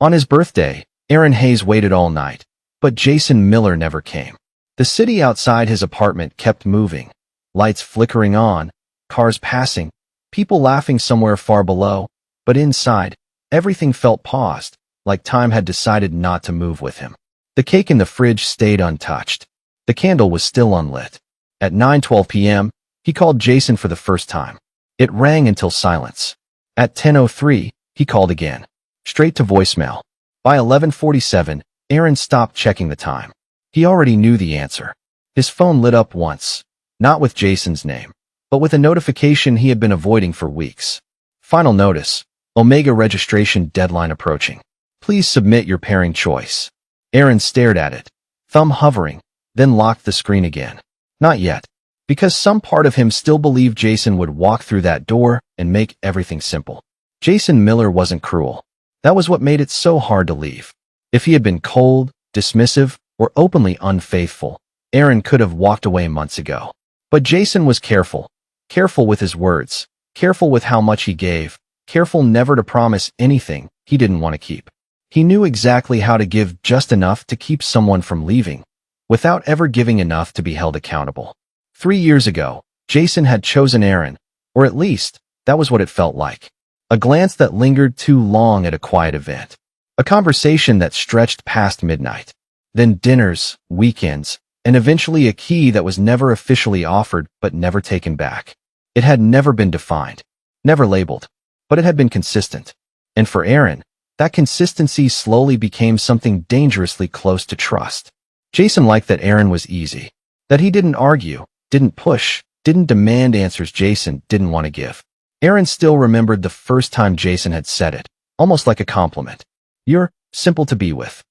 On his birthday, Aaron Hayes waited all night, but Jason Miller never came. The city outside his apartment kept moving, lights flickering on, cars passing, people laughing somewhere far below, but inside, everything felt paused, like time had decided not to move with him. The cake in the fridge stayed untouched. The candle was still unlit. At 9:12 p.m., he called Jason for the first time. It rang until silence. At 10:03, he called again, straight to voicemail. By 11:47, Aaron stopped checking the time. He already knew the answer. His phone lit up once, not with Jason's name, but with a notification he had been avoiding for weeks. Final notice: Omega registration deadline approaching. Please submit your pairing choice. Aaron stared at it, thumb hovering, then locked the screen again. Not yet, because some part of him still believed Jason would walk through that door and make everything simple. Jason Miller wasn't cruel. That was what made it so hard to leave. If he had been cold, dismissive, or openly unfaithful, Aaron could have walked away months ago. But Jason was careful. Careful with his words, careful with how much he gave, careful never to promise anything he didn't want to keep. He knew exactly how to give just enough to keep someone from leaving, without ever giving enough to be held accountable. 3 years ago, Jason had chosen Aaron, or at least, that was what it felt like. A glance that lingered too long at a quiet event. A conversation that stretched past midnight. Then dinners, weekends, and eventually a key that was never officially offered but never taken back. It had never been defined, never labeled, but it had been consistent. And for Aaron, that consistency slowly became something dangerously close to trust. Jason liked that Aaron was easy, that he didn't argue, didn't push, didn't demand answers Jason didn't want to give. Aaron still remembered the first time Jason had said it, almost like a compliment. "You're simple to be with."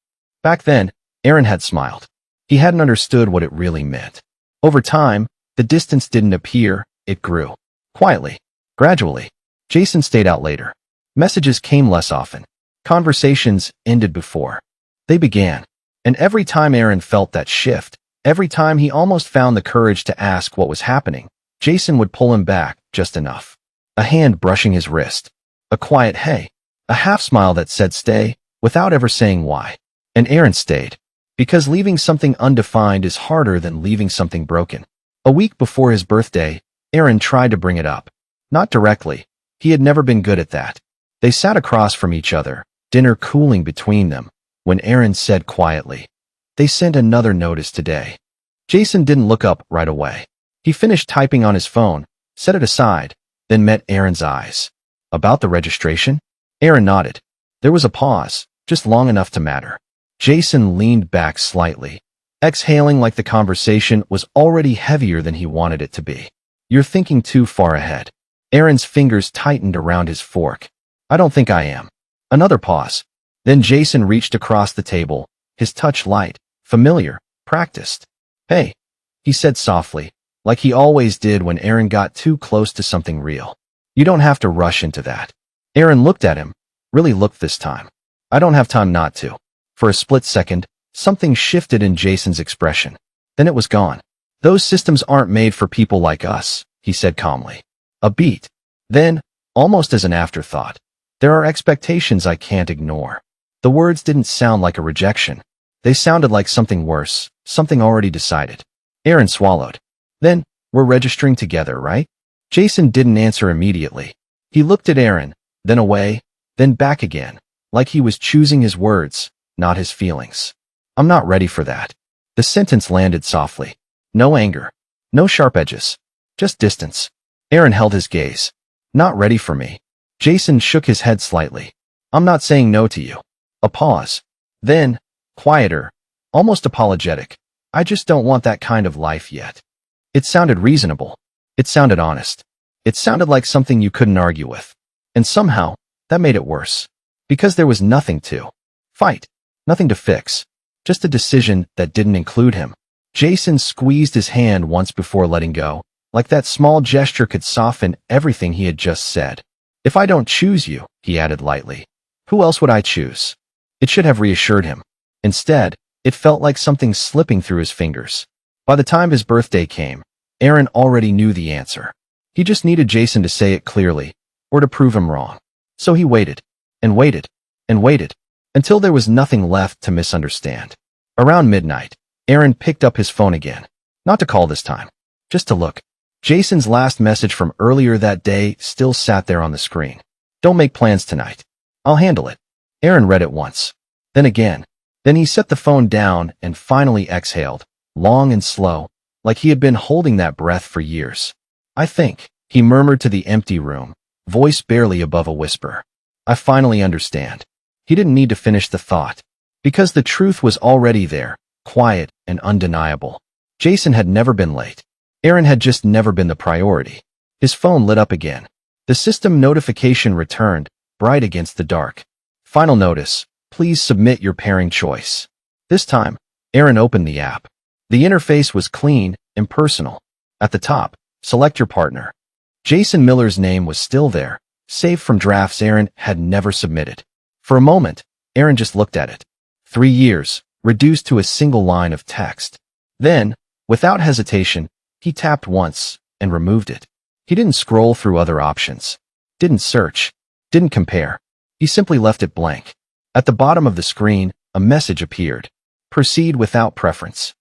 Back then, Aaron had smiled. He hadn't understood what it really meant. Over time, the distance didn't appear, it grew. Quietly, gradually. Jason stayed out later. Messages came less often. Conversations ended before they began. And every time Aaron felt that shift, every time he almost found the courage to ask what was happening, Jason would pull him back just enough. A hand brushing his wrist. A quiet hey. A half smile that said stay, without ever saying why. And Aaron stayed. Because leaving something undefined is harder than leaving something broken. A week before his birthday, Aaron tried to bring it up. Not directly. He had never been good at that. They sat across from each other, dinner cooling between them, when Aaron said quietly, "They sent another notice today." Jason didn't look up right away. He finished typing on his phone, set it aside, then met Aaron's eyes. "About the registration?" Aaron nodded. There was a pause, just long enough to matter. Jason leaned back slightly, exhaling like the conversation was already heavier than he wanted it to be. "You're thinking too far ahead." Aaron's fingers tightened around his fork. "I don't think I am." Another pause. Then Jason reached across the table, his touch light, familiar, practiced. "Hey," he said softly, like he always did when Aaron got too close to something real. "You don't have to rush into that." Aaron looked at him, really looked this time. "I don't have time not to." For a split second, something shifted in Jason's expression. Then it was gone. "Those systems aren't made for people like us," he said calmly. A beat. Then, almost as an afterthought, "There are expectations I can't ignore." The words didn't sound like a rejection. They sounded like something worse, something already decided. Aaron swallowed. "Then, we're registering together, right?" Jason didn't answer immediately. He looked at Aaron, then away, then back again, like he was choosing his words, not his feelings. "I'm not ready for that." The sentence landed softly. No anger. No sharp edges. Just distance. Aaron held his gaze. "Not ready for me." Jason shook his head slightly. "I'm not saying no to you." A pause. Then, quieter, almost apologetic. "I just don't want that kind of life yet." It sounded reasonable. It sounded honest. It sounded like something you couldn't argue with. And somehow, that made it worse. Because there was nothing to fight, nothing to fix, just a decision that didn't include him. Jason squeezed his hand once before letting go, like that small gesture could soften everything he had just said. "If I don't choose you," he added lightly, "who else would I choose?" It should have reassured him. Instead, it felt like something slipping through his fingers. By the time his birthday came, Aaron already knew the answer. He just needed Jason to say it clearly, or to prove him wrong. So he waited, and waited, and waited, until there was nothing left to misunderstand. Around midnight, Aaron picked up his phone again. Not to call this time, just to look. Jason's last message from earlier that day still sat there on the screen. Don't make plans tonight. I'll handle it. Aaron read it once. Then again. Then he set the phone down and finally exhaled, long and slow, like he had been holding that breath for years. I think, he murmured to the empty room, voice barely above a whisper. I finally understand. He didn't need to finish the thought, because the truth was already there, quiet and undeniable. Jason had never been late. Aaron had just never been the priority. His phone lit up again. The system notification returned, bright against the dark. Final notice. Please submit your pairing choice. This time, Aaron opened the app. The interface was clean, impersonal. At the top, select your partner. Jason Miller's name was still there, saved from drafts Aaron had never submitted. For a moment, Aaron just looked at it. 3 years, reduced to a single line of text. Then, without hesitation, he tapped once and removed it. He didn't scroll through other options. Didn't search. Didn't compare. He simply left it blank. At the bottom of the screen, a message appeared. Proceed without preference.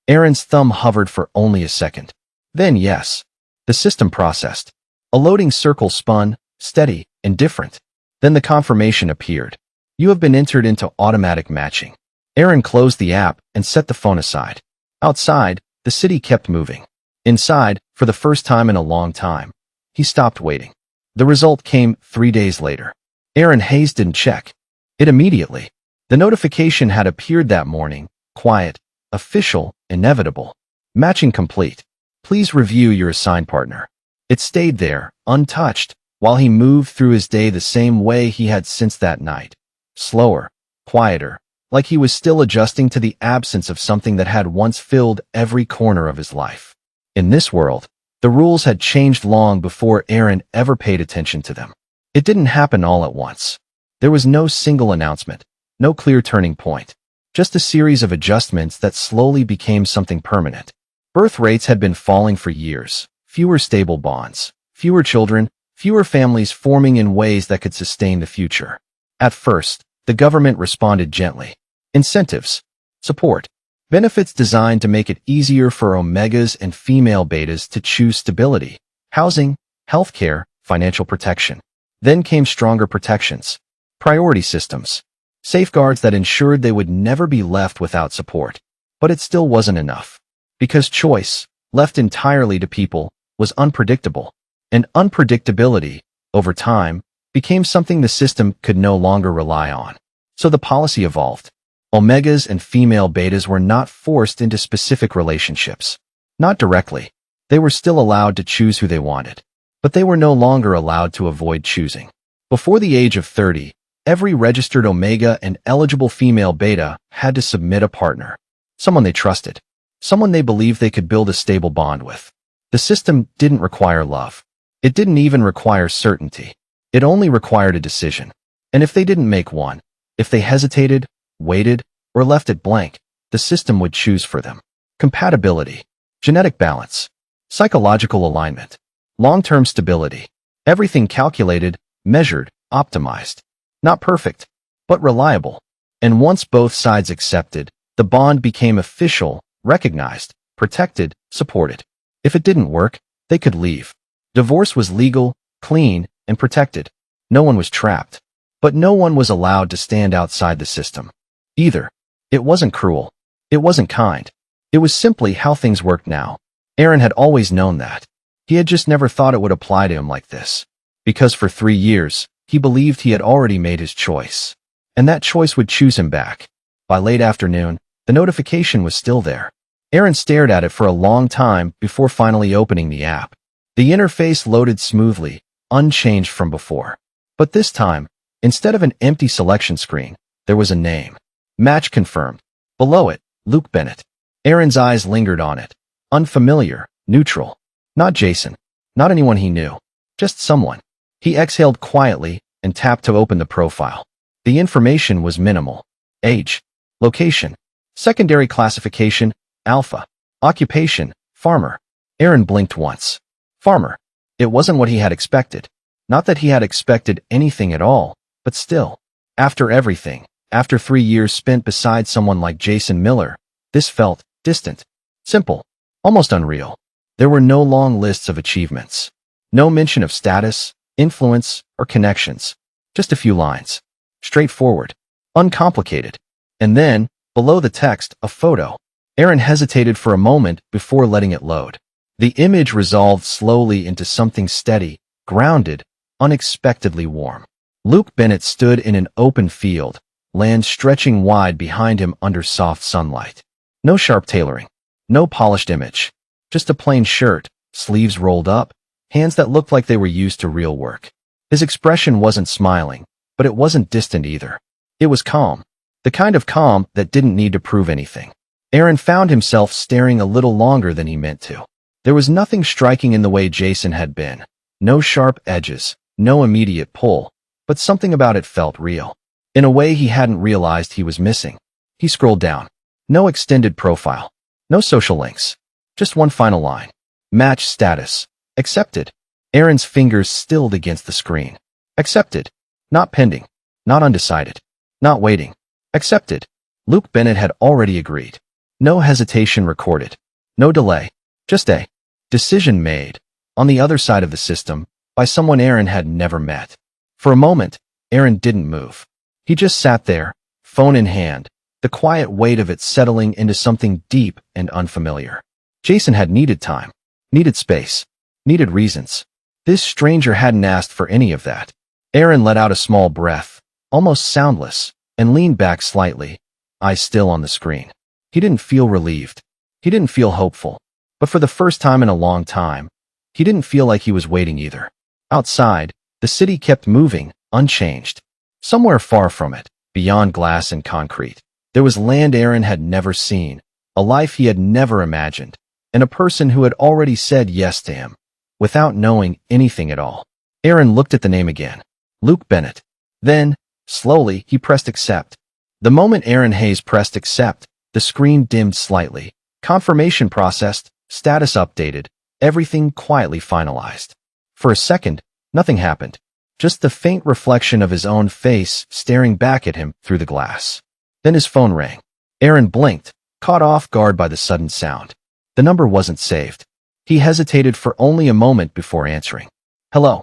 Aaron's thumb hovered for only a second. Then yes. The system processed. A loading circle spun, steady, indifferent. Then the confirmation appeared. You have been entered into automatic matching. Aaron closed the app and set the phone aside. Outside, the city kept moving. Inside, for the first time in a long time, he stopped waiting. The result came 3 days later. Aaron Hayes didn't check it immediately. The notification had appeared that morning, quiet, official, inevitable. Matching complete. Please review your assigned partner. It stayed there, untouched, while he moved through his day the same way he had since that night. Slower, quieter, like he was still adjusting to the absence of something that had once filled every corner of his life. In this world, the rules had changed long before Aaron ever paid attention to them. It didn't happen all at once. There was no single announcement, no clear turning point, just a series of adjustments that slowly became something permanent. Birth rates had been falling for years, fewer stable bonds, fewer children, fewer families forming in ways that could sustain the future. At first, the government responded gently. Incentives, support, benefits designed to make it easier for omegas and female betas to choose stability, housing, healthcare, financial protection. Then came stronger protections, priority systems, safeguards that ensured they would never be left without support. But it still wasn't enough. Because choice, left entirely to people, was unpredictable. And unpredictability, over time, became something the system could no longer rely on. So the policy evolved. Omegas and female betas were not forced into specific relationships. Not directly. They were still allowed to choose who they wanted. But they were no longer allowed to avoid choosing. Before the age of 30, every registered omega and eligible female beta had to submit a partner. Someone they trusted. Someone they believed they could build a stable bond with. The system didn't require love. It didn't even require certainty. It only required a decision. And if they didn't make one, if they hesitated, waited, or left it blank, the system would choose for them. Compatibility, genetic balance, psychological alignment, long-term stability. Everything calculated, measured, optimized. Not perfect, but reliable. And once both sides accepted, the bond became official, recognized, protected, supported. If it didn't work, they could leave. Divorce was legal, clean, and protected. No one was trapped. But no one was allowed to stand outside the system. Either. It wasn't cruel. It wasn't kind. It was simply how things worked now. Aaron had always known that. He had just never thought it would apply to him like this. Because for 3 years, he believed he had already made his choice. And that choice would choose him back. By late afternoon, the notification was still there. Aaron stared at it for a long time before finally opening the app. The interface loaded smoothly, unchanged from before. But this time, instead of an empty selection screen, there was a name. Match confirmed. Below it, Luke Bennett. Aaron's eyes lingered on it. Unfamiliar, neutral. Not Jason. Not anyone he knew. Just someone. He exhaled quietly and tapped to open the profile. The information was minimal. Age. Location. Secondary classification, Alpha. Occupation, farmer. Aaron blinked once. Farmer. It wasn't what he had expected. Not that he had expected anything at all, but still. After everything, After 3 years spent beside someone like Jason Miller, this felt distant, simple, almost unreal. There were no long lists of achievements. No mention of status, influence, or connections. Just a few lines. Straightforward. Uncomplicated. And then, below the text, a photo. Aaron hesitated for a moment before letting it load. The image resolved slowly into something steady, grounded, unexpectedly warm. Luke Bennett stood in an open field, land stretching wide behind him under soft sunlight. No sharp tailoring. No polished image. Just a plain shirt, sleeves rolled up, hands that looked like they were used to real work. His expression wasn't smiling, but it wasn't distant either. It was calm. The kind of calm that didn't need to prove anything. Aaron found himself staring a little longer than he meant to. There was nothing striking in the way Jason had been. No sharp edges, no immediate pull, but something about it felt real. In a way he hadn't realized he was missing. He scrolled down. No extended profile. No social links. Just one final line. Match status. Accepted. Aaron's fingers stilled against the screen. Accepted. Not pending. Not undecided. Not waiting. Accepted. Luke Bennett had already agreed. No hesitation recorded. No delay. Just a decision made, on the other side of the system, by someone Aaron had never met. For a moment, Aaron didn't move. He just sat there, phone in hand, the quiet weight of it settling into something deep and unfamiliar. Jason had needed time, needed space, needed reasons. This stranger hadn't asked for any of that. Aaron let out a small breath, almost soundless, and leaned back slightly, eyes still on the screen. He didn't feel relieved. He didn't feel hopeful. But for the first time in a long time, he didn't feel like he was waiting either. Outside, the city kept moving, unchanged. Somewhere far from it, beyond glass and concrete, there was land Aaron had never seen, a life he had never imagined, and a person who had already said yes to him, without knowing anything at all. Aaron looked at the name again. Luke Bennett. Then, slowly, he pressed accept. The moment Aaron Hayes pressed accept, the screen dimmed slightly. Confirmation processed, status updated, everything quietly finalized. For a second, nothing happened. Just the faint reflection of his own face staring back at him through the glass. Then his phone rang. Aaron blinked, caught off guard by the sudden sound. The number wasn't saved. He hesitated for only a moment before answering. Hello.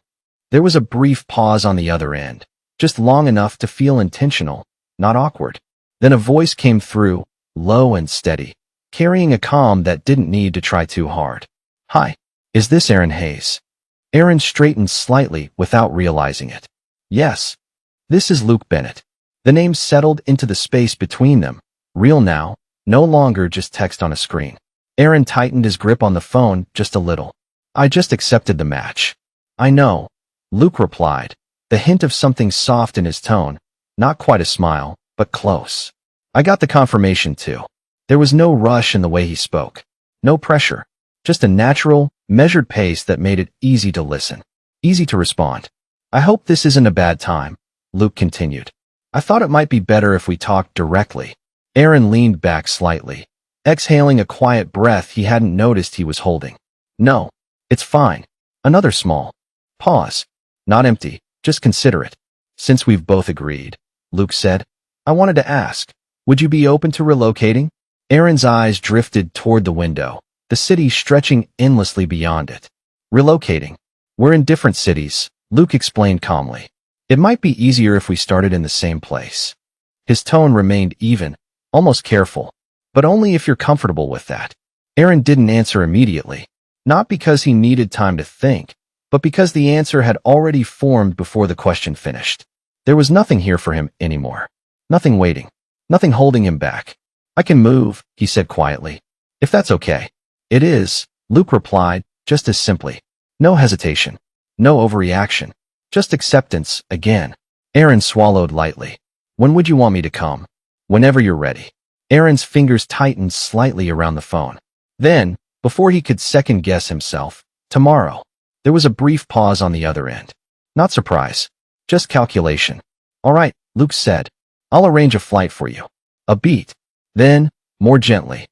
There was a brief pause on the other end, just long enough to feel intentional, not awkward. Then a voice came through, low and steady, carrying a calm that didn't need to try too hard. Hi. Is this Aaron Hayes? Aaron straightened slightly without realizing it. Yes. This is Luke Bennett. The name settled into the space between them, real now, no longer just text on a screen. Aaron tightened his grip on the phone just a little. I just accepted the match. I know, Luke replied, the hint of something soft in his tone, not quite a smile, but close. I got the confirmation too. There was no rush in the way he spoke. No pressure. Just a natural, measured pace that made it easy to listen. Easy to respond. I hope this isn't a bad time, Luke continued. I thought it might be better if we talked directly. Aaron leaned back slightly, exhaling a quiet breath he hadn't noticed he was holding. No, it's fine. Another small pause. Not empty, just considerate. Since we've both agreed, Luke said, I wanted to ask, would you be open to relocating? Aaron's eyes drifted toward the window, the city stretching endlessly beyond it. Relocating. We're in different cities, Luke explained calmly. It might be easier if we started in the same place. His tone remained even, almost careful, but only if you're comfortable with that. Aaron didn't answer immediately, not because he needed time to think, but because the answer had already formed before the question finished. There was nothing here for him anymore. Nothing waiting. Nothing holding him back. I can move, he said quietly. If that's okay. It is, Luke replied, just as simply. No hesitation. No overreaction. Just acceptance, again. Aaron swallowed lightly. When would you want me to come? Whenever you're ready. Aaron's fingers tightened slightly around the phone. Then, before he could second-guess himself, tomorrow. There was a brief pause on the other end. Not surprise. Just calculation. All right, Luke said. I'll arrange a flight for you. A beat. Then, more gently.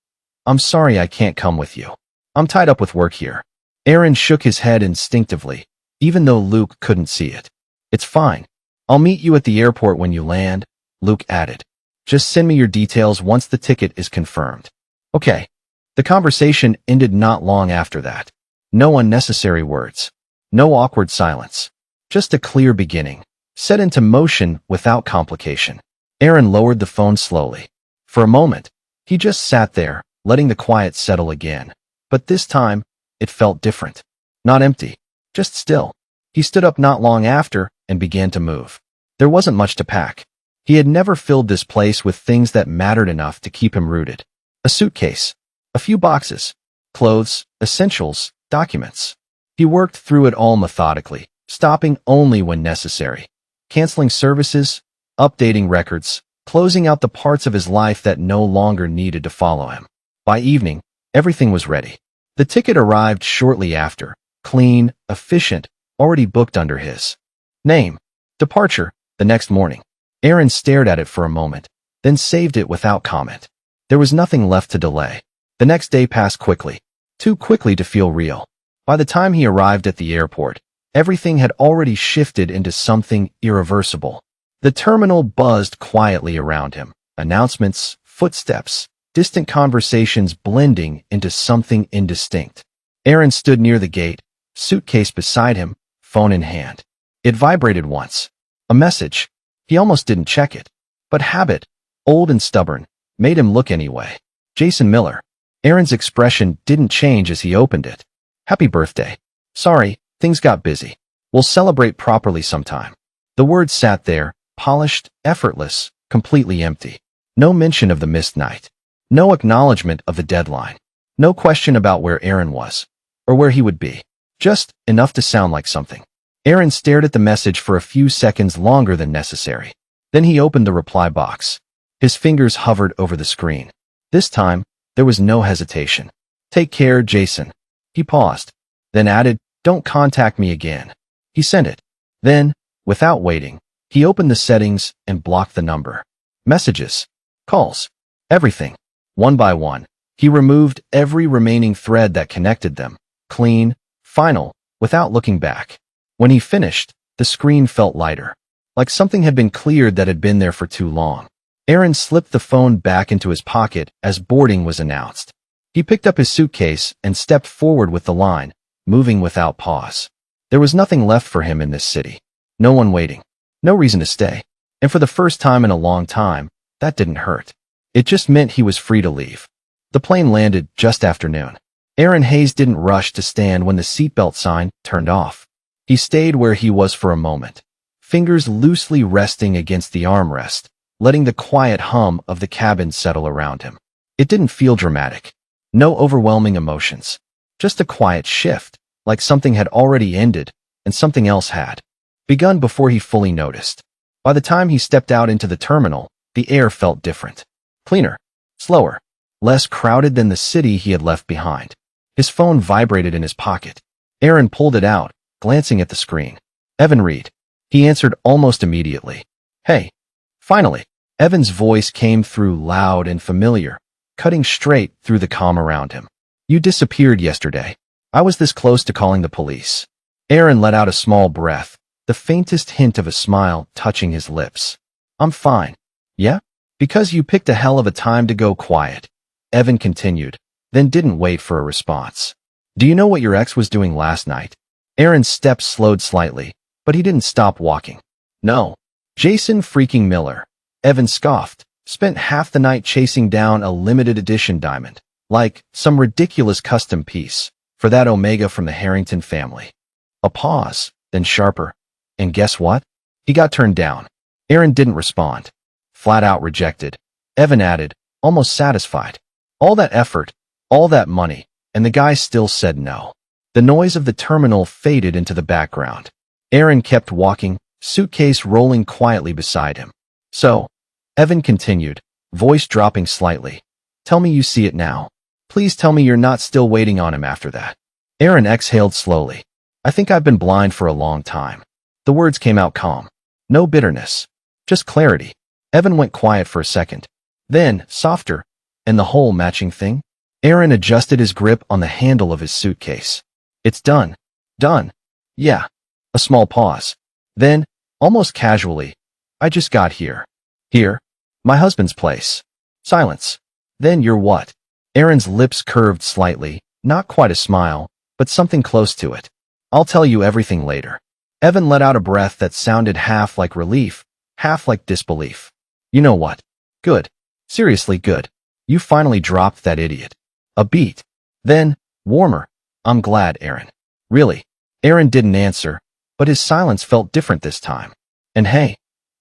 I'm sorry I can't come with you. I'm tied up with work here. Aaron shook his head instinctively, even though Luke couldn't see it. It's fine. I'll meet you at the airport when you land. Luke added. Just send me your details once the ticket is confirmed. Okay. The conversation ended not long after that. No unnecessary words. No awkward silence. Just a clear beginning, set into motion without complication. Aaron lowered the phone slowly. For a moment, he just sat there, letting the quiet settle again. But this time, it felt different. Not empty, just still. He stood up not long after and began to move. There wasn't much to pack. He had never filled this place with things that mattered enough to keep him rooted. A suitcase, a few boxes, clothes, essentials, documents. He worked through it all methodically, stopping only when necessary, canceling services, updating records, closing out the parts of his life that no longer needed to follow him. By evening, everything was ready. The ticket arrived shortly after, clean, efficient, already booked under his name. Departure, the next morning. Aaron stared at it for a moment, then saved it without comment. There was nothing left to delay. The next day passed quickly, too quickly to feel real. By the time he arrived at the airport, everything had already shifted into something irreversible. The terminal buzzed quietly around him, announcements, footsteps, distant conversations blending into something indistinct. Aaron stood near the gate, suitcase beside him, phone in hand. It vibrated once. A message. He almost didn't check it. But habit, old and stubborn, made him look anyway. Jason Miller. Aaron's expression didn't change as he opened it. Happy birthday. Sorry, things got busy. We'll celebrate properly sometime. The words sat there, polished, effortless, completely empty. No mention of the missed night. No acknowledgement of the deadline. No question about where Aaron was, or where he would be. Just enough to sound like something. Aaron stared at the message for a few seconds longer than necessary. Then he opened the reply box. His fingers hovered over the screen. This time, there was no hesitation. Take care, Jason. He paused, then added, don't contact me again. He sent it. Then, without waiting, he opened the settings and blocked the number. Messages, calls, everything. One by one, he removed every remaining thread that connected them. Clean, final, without looking back. When he finished, the screen felt lighter, like something had been cleared that had been there for too long. Aaron slipped the phone back into his pocket as boarding was announced. He picked up his suitcase and stepped forward with the line, moving without pause. There was nothing left for him in this city. No one waiting. No reason to stay. And for the first time in a long time, that didn't hurt. It just meant he was free to leave. The plane landed just after noon. Aaron Hayes didn't rush to stand when the seatbelt sign turned off. He stayed where he was for a moment, fingers loosely resting against the armrest, letting the quiet hum of the cabin settle around him. It didn't feel dramatic. No overwhelming emotions. Just a quiet shift, like something had already ended and something else had begun before he fully noticed. By the time he stepped out into the terminal, the air felt different. Cleaner, slower, less crowded than the city he had left behind. His phone vibrated in his pocket. Aaron pulled it out, glancing at the screen. Evan Reed. He answered almost immediately. Hey. Finally, Evan's voice came through loud and familiar, cutting straight through the calm around him. You disappeared yesterday. I was this close to calling the police. Aaron let out a small breath, the faintest hint of a smile touching his lips. I'm fine. Yeah? Because you picked a hell of a time to go quiet. Evan continued, then didn't wait for a response. Do you know what your ex was doing last night? Aaron's steps slowed slightly, but he didn't stop walking. No. Jason freaking Miller. Evan scoffed, spent half the night chasing down a limited edition diamond, like some ridiculous custom piece, for that Omega from the Harrington family. A pause, then sharper. And guess what? He got turned down. Aaron didn't respond. Flat out rejected. Evan added, almost satisfied. All that effort, all that money, and the guy still said no. The noise of the terminal faded into the background. Aaron kept walking, suitcase rolling quietly beside him. So, Evan continued, voice dropping slightly. Tell me you see it now. Please tell me you're not still waiting on him after that. Aaron exhaled slowly. I think I've been blind for a long time. The words came out calm. No bitterness. Just clarity. Evan went quiet for a second. Then, softer. And the whole matching thing? Aaron adjusted his grip on the handle of his suitcase. It's done. Done. Yeah. A small pause. Then, almost casually, I just got here. Here. My husband's place. Silence. Then you're what? Aaron's lips curved slightly, not quite a smile, but something close to it. I'll tell you everything later. Evan let out a breath that sounded half like relief, half like disbelief. You know what? Good. Seriously good. You finally dropped that idiot. A beat. Then, warmer. I'm glad, Aaron. Really? Aaron didn't answer, but his silence felt different this time. And hey,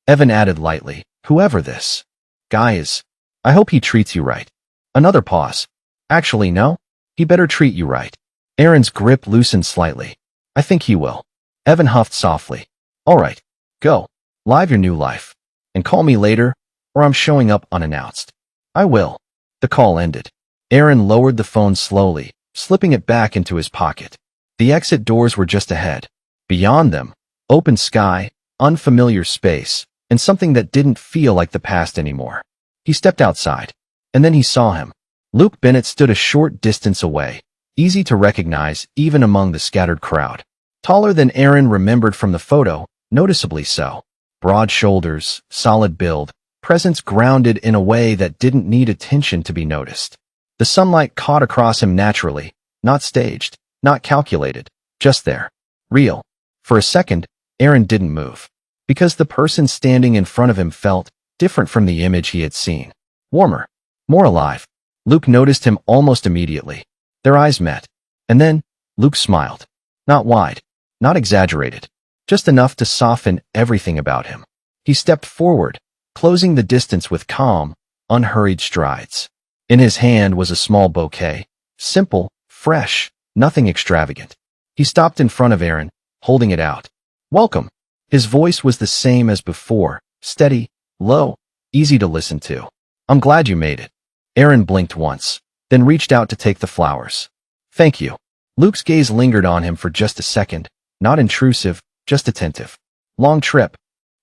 Evan added lightly, whoever this guy is, I hope he treats you right. Another pause. Actually, no. He better treat you right. Aaron's grip loosened slightly. I think he will. Evan huffed softly. All right. Go. Live your new life. And call me later, or I'm showing up unannounced. I will. The call ended. Aaron lowered the phone slowly, slipping it back into his pocket. The exit doors were just ahead. Beyond them, open sky, unfamiliar space, and something that didn't feel like the past anymore. He stepped outside, and then he saw him. Luke Bennett stood a short distance away, easy to recognize even among the scattered crowd. Taller than Aaron remembered from the photo, noticeably so. Broad shoulders, solid build, presence grounded in a way that didn't need attention to be noticed. The sunlight caught across him naturally, not staged, not calculated, just there. Real. For a second, Aaron didn't move. Because the person standing in front of him felt different from the image he had seen. Warmer. More alive. Luke noticed him almost immediately. Their eyes met. And then, Luke smiled. Not wide. Not exaggerated. Just enough to soften everything about him. He stepped forward, closing the distance with calm, unhurried strides. In his hand was a small bouquet. Simple, fresh, nothing extravagant. He stopped in front of Aaron, holding it out. Welcome. His voice was the same as before, steady, low, easy to listen to. I'm glad you made it. Aaron blinked once, then reached out to take the flowers. Thank you. Luke's gaze lingered on him for just a second, not intrusive, just attentive. Long trip.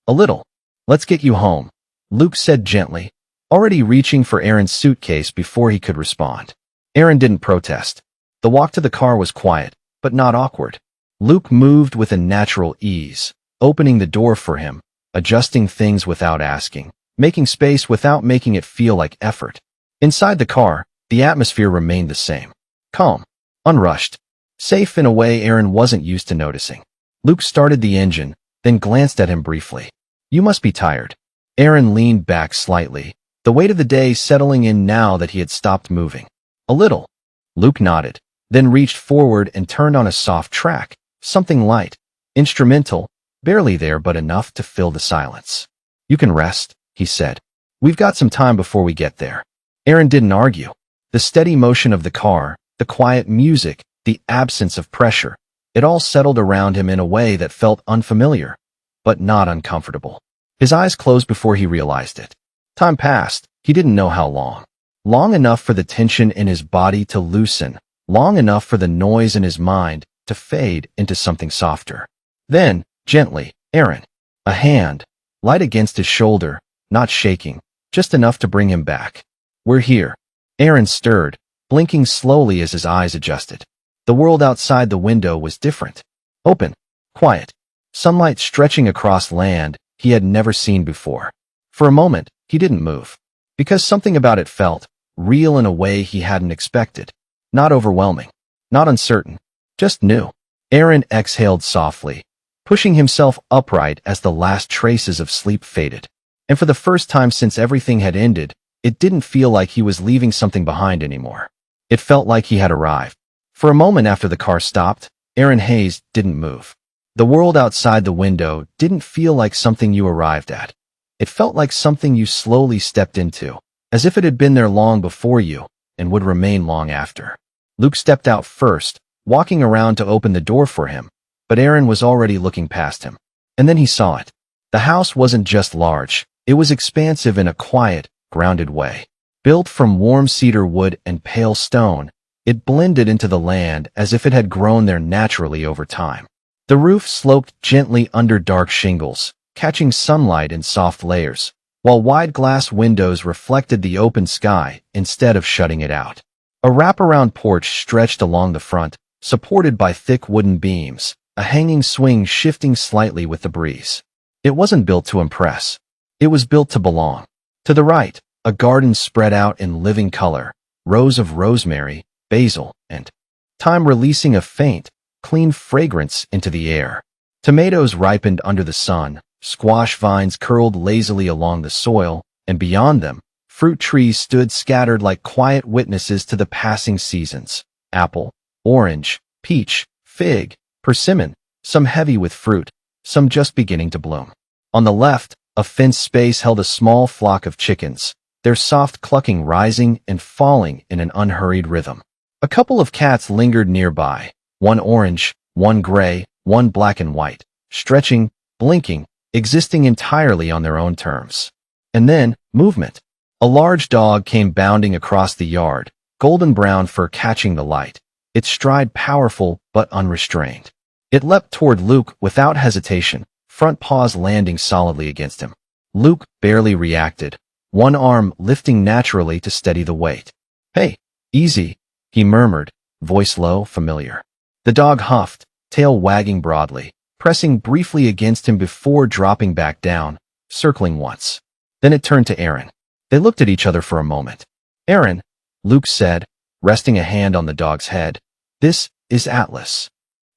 A little. Let's get you home, Luke said gently, already reaching for Aaron's suitcase before he could respond. Aaron didn't protest. The walk to the car was quiet, but not awkward. Luke moved with a natural ease, opening the door for him, adjusting things without asking, making space without making it feel like effort. Inside the car, the atmosphere remained the same. Calm, unrushed, safe in a way Aaron wasn't used to noticing. Luke started the engine, then glanced at him briefly. You must be tired. Aaron leaned back slightly, the weight of the day settling in now that he had stopped moving. A little. Luke nodded, then reached forward and turned on a soft track, something light, instrumental, barely there but enough to fill the silence. You can rest, he said. We've got some time before we get there. Aaron didn't argue. The steady motion of the car, the quiet music, the absence of pressure, it all settled around him in a way that felt unfamiliar, but not uncomfortable. His eyes closed before he realized it. Time passed, he didn't know how long. Long enough for the tension in his body to loosen, long enough for the noise in his mind to fade into something softer. Then, gently, Aaron. A hand, light against his shoulder, not shaking, just enough to bring him back. We're here. Aaron stirred, blinking slowly as his eyes adjusted. The world outside the window was different. Open, quiet, sunlight stretching across land he had never seen before. For a moment, he didn't move. Because something about it felt real in a way he hadn't expected. Not overwhelming, not uncertain, just new. Aaron exhaled softly, pushing himself upright as the last traces of sleep faded. And for the first time since everything had ended, it didn't feel like he was leaving something behind anymore. It felt like he had arrived. For a moment after the car stopped, Aaron Hayes didn't move. The world outside the window didn't feel like something you arrived at. It felt like something you slowly stepped into, as if it had been there long before you and would remain long after. Luke stepped out first, walking around to open the door for him, but Aaron was already looking past him. And then he saw it. The house wasn't just large, it was expansive in a quiet, grounded way. Built from warm cedar wood and pale stone, it blended into the land as if it had grown there naturally over time. The roof sloped gently under dark shingles, catching sunlight in soft layers, while wide glass windows reflected the open sky instead of shutting it out. A wraparound porch stretched along the front, supported by thick wooden beams, a hanging swing shifting slightly with the breeze. It wasn't built to impress. It was built to belong. To the right, a garden spread out in living color, rows of rosemary, basil, and thyme releasing a faint, clean fragrance into the air. Tomatoes ripened under the sun, squash vines curled lazily along the soil, and beyond them, fruit trees stood scattered like quiet witnesses to the passing seasons. Apple, orange, peach, fig, persimmon, some heavy with fruit, some just beginning to bloom. On the left, a fenced space held a small flock of chickens, their soft clucking rising and falling in an unhurried rhythm. A couple of cats lingered nearby, one orange, one gray, one black and white, stretching, blinking, existing entirely on their own terms. And then, movement. A large dog came bounding across the yard, golden brown fur catching the light, its stride powerful but unrestrained. It leapt toward Luke without hesitation, front paws landing solidly against him. Luke barely reacted, one arm lifting naturally to steady the weight. "Hey, easy," he murmured, voice low, familiar. The dog huffed, tail wagging broadly, pressing briefly against him before dropping back down, circling once. Then it turned to Aaron. They looked at each other for a moment. "Aaron," Luke said, resting a hand on the dog's head, "this is Atlas."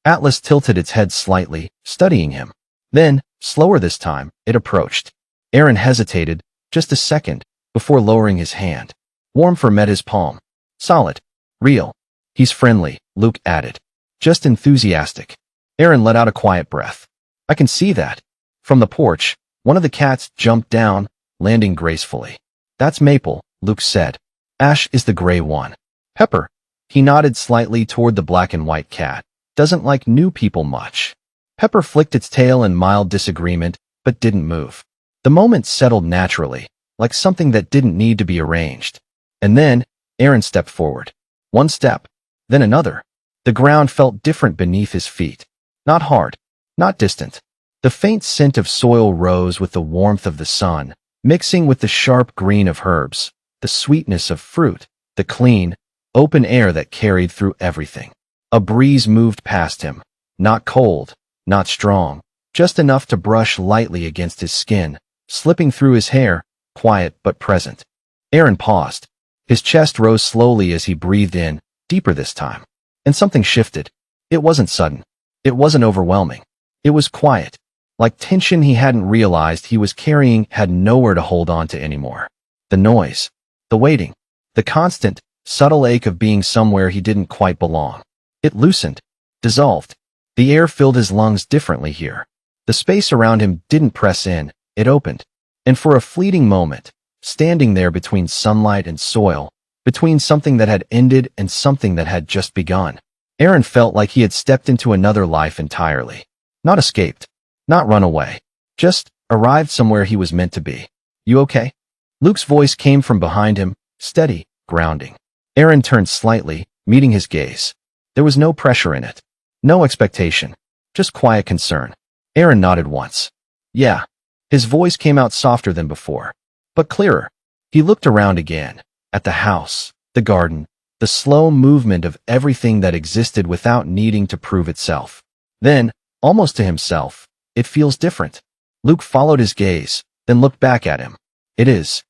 Atlas tilted its head slightly, studying him. Then, slower this time, it approached. Aaron hesitated, just a second, before lowering his hand. Warm fur met his palm. "Solid. Real. He's friendly," Luke added. "Just enthusiastic." Aaron let out a quiet breath. "I can see that." From the porch, one of the cats jumped down, landing gracefully. "That's Maple," Luke said. "Ash is the gray one." "Pepper." He nodded slightly toward the black and white cat. "Doesn't like new people much." Pepper flicked its tail in mild disagreement, but didn't move. The moment settled naturally, like something that didn't need to be arranged. And then, Aaron stepped forward. One step, then another. The ground felt different beneath his feet. Not hard, not distant. The faint scent of soil rose with the warmth of the sun, mixing with the sharp green of herbs, the sweetness of fruit, the clean, open air that carried through everything. A breeze moved past him, not cold, not strong, just enough to brush lightly against his skin, slipping through his hair, quiet but present. Aaron paused. His chest rose slowly as he breathed in, deeper this time. And something shifted. It wasn't sudden. It wasn't overwhelming. It was quiet. Like tension he hadn't realized he was carrying had nowhere to hold on to anymore. The noise. The waiting. The constant, subtle ache of being somewhere he didn't quite belong. It loosened. Dissolved. The air filled his lungs differently here. The space around him didn't press in. It opened. And for a fleeting moment, standing there between sunlight and soil, between something that had ended and something that had just begun, Aaron felt like he had stepped into another life entirely. Not escaped. Not run away. Just arrived somewhere he was meant to be. "You okay?" Luke's voice came from behind him, steady, grounding. Aaron turned slightly, meeting his gaze. There was no pressure in it. No expectation. Just quiet concern. Aaron nodded once. "Yeah." His voice came out softer than before, but clearer. He looked around again, at the house, the garden, the slow movement of everything that existed without needing to prove itself. Then, almost to himself, "It feels different." Luke followed his gaze, then looked back at him. "It is."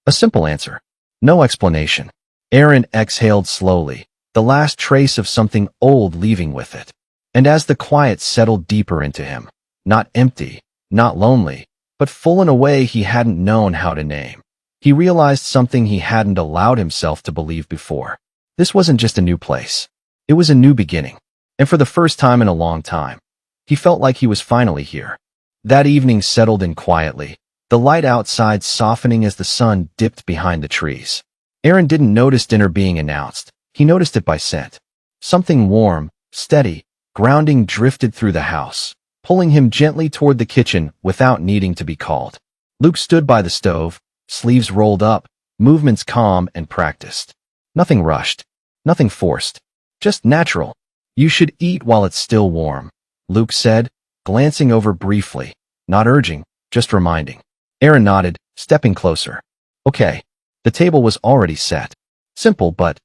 A simple answer. No explanation. Aaron exhaled slowly, the last trace of something old leaving with it. And as the quiet settled deeper into him, not empty, not lonely, but full in a way he hadn't known how to name, he realized something he hadn't allowed himself to believe before. This wasn't just a new place. It was a new beginning. And for the first time in a long time, he felt like he was finally here. That evening settled in quietly, the light outside softening as the sun dipped behind the trees. Aaron didn't notice dinner being announced. He noticed it by scent. Something warm, steady, grounding drifted through the house, pulling him gently toward the kitchen without needing to be called. Luke stood by the stove, sleeves rolled up, movements calm and practiced. Nothing rushed, nothing forced, just natural. "You should eat while it's still warm," Luke said, glancing over briefly, not urging, just reminding. Aaron nodded, stepping closer. Okay. The table was already set. Simple but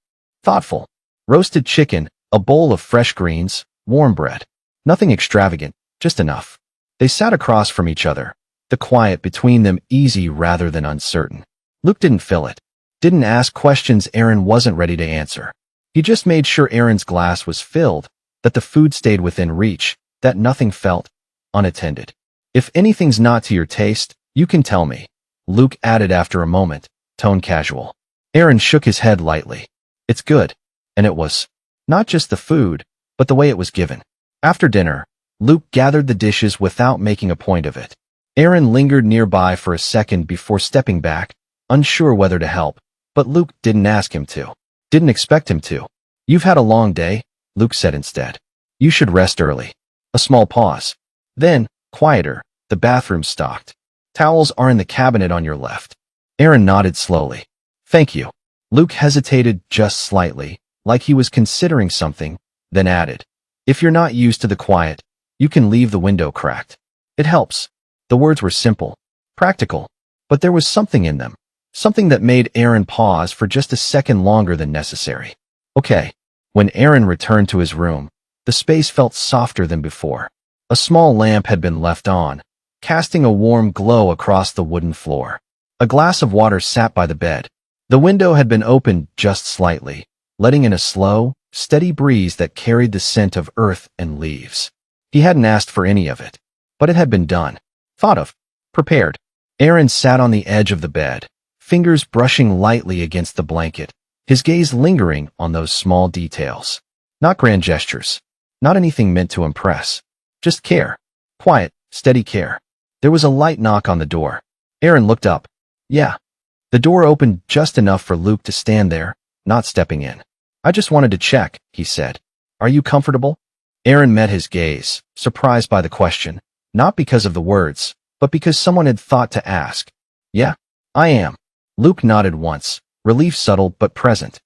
thoughtful. Roasted chicken, a bowl of fresh greens, warm bread. Nothing extravagant, just enough. They sat across from each other, the quiet between them easy rather than uncertain. Luke didn't fill it. Didn't ask questions Aaron wasn't ready to answer. He just made sure Aaron's glass was filled, that the food stayed within reach, that nothing felt unattended. If anything's not to your taste, you can tell me, Luke added after a moment, tone casual. Aaron shook his head lightly. It's good. And it was. Not just the food, but the way it was given. After dinner, Luke gathered the dishes without making a point of it. Aaron lingered nearby for a second before stepping back, unsure whether to help, but Luke didn't ask him to. Didn't expect him to. You've had a long day, Luke said instead. You should rest early. A small pause. Then, quieter, the bathroom's stocked. Towels are in the cabinet on your left. Aaron nodded slowly. Thank you. Luke hesitated just slightly, like he was considering something, then added, if you're not used to the quiet, you can leave the window cracked. It helps. The words were simple, practical, but there was something in them, something that made Aaron pause for just a second longer than necessary. Okay. When Aaron returned to his room, the space felt softer than before. A small lamp had been left on, casting a warm glow across the wooden floor. A glass of water sat by the bed. The window had been opened just slightly, letting in a slow, steady breeze that carried the scent of earth and leaves. He hadn't asked for any of it, but it had been done. Thought of. Prepared. Aaron sat on the edge of the bed, fingers brushing lightly against the blanket, his gaze lingering on those small details. Not grand gestures. Not anything meant to impress. Just care. Quiet, steady care. There was a light knock on the door. Aaron looked up. Yeah. The door opened just enough for Luke to stand there, not stepping in. I just wanted to check, he said. Are you comfortable? Aaron met his gaze, surprised by the question, not because of the words, but because someone had thought to ask. Yeah, I am. Luke nodded once, relief subtle but present.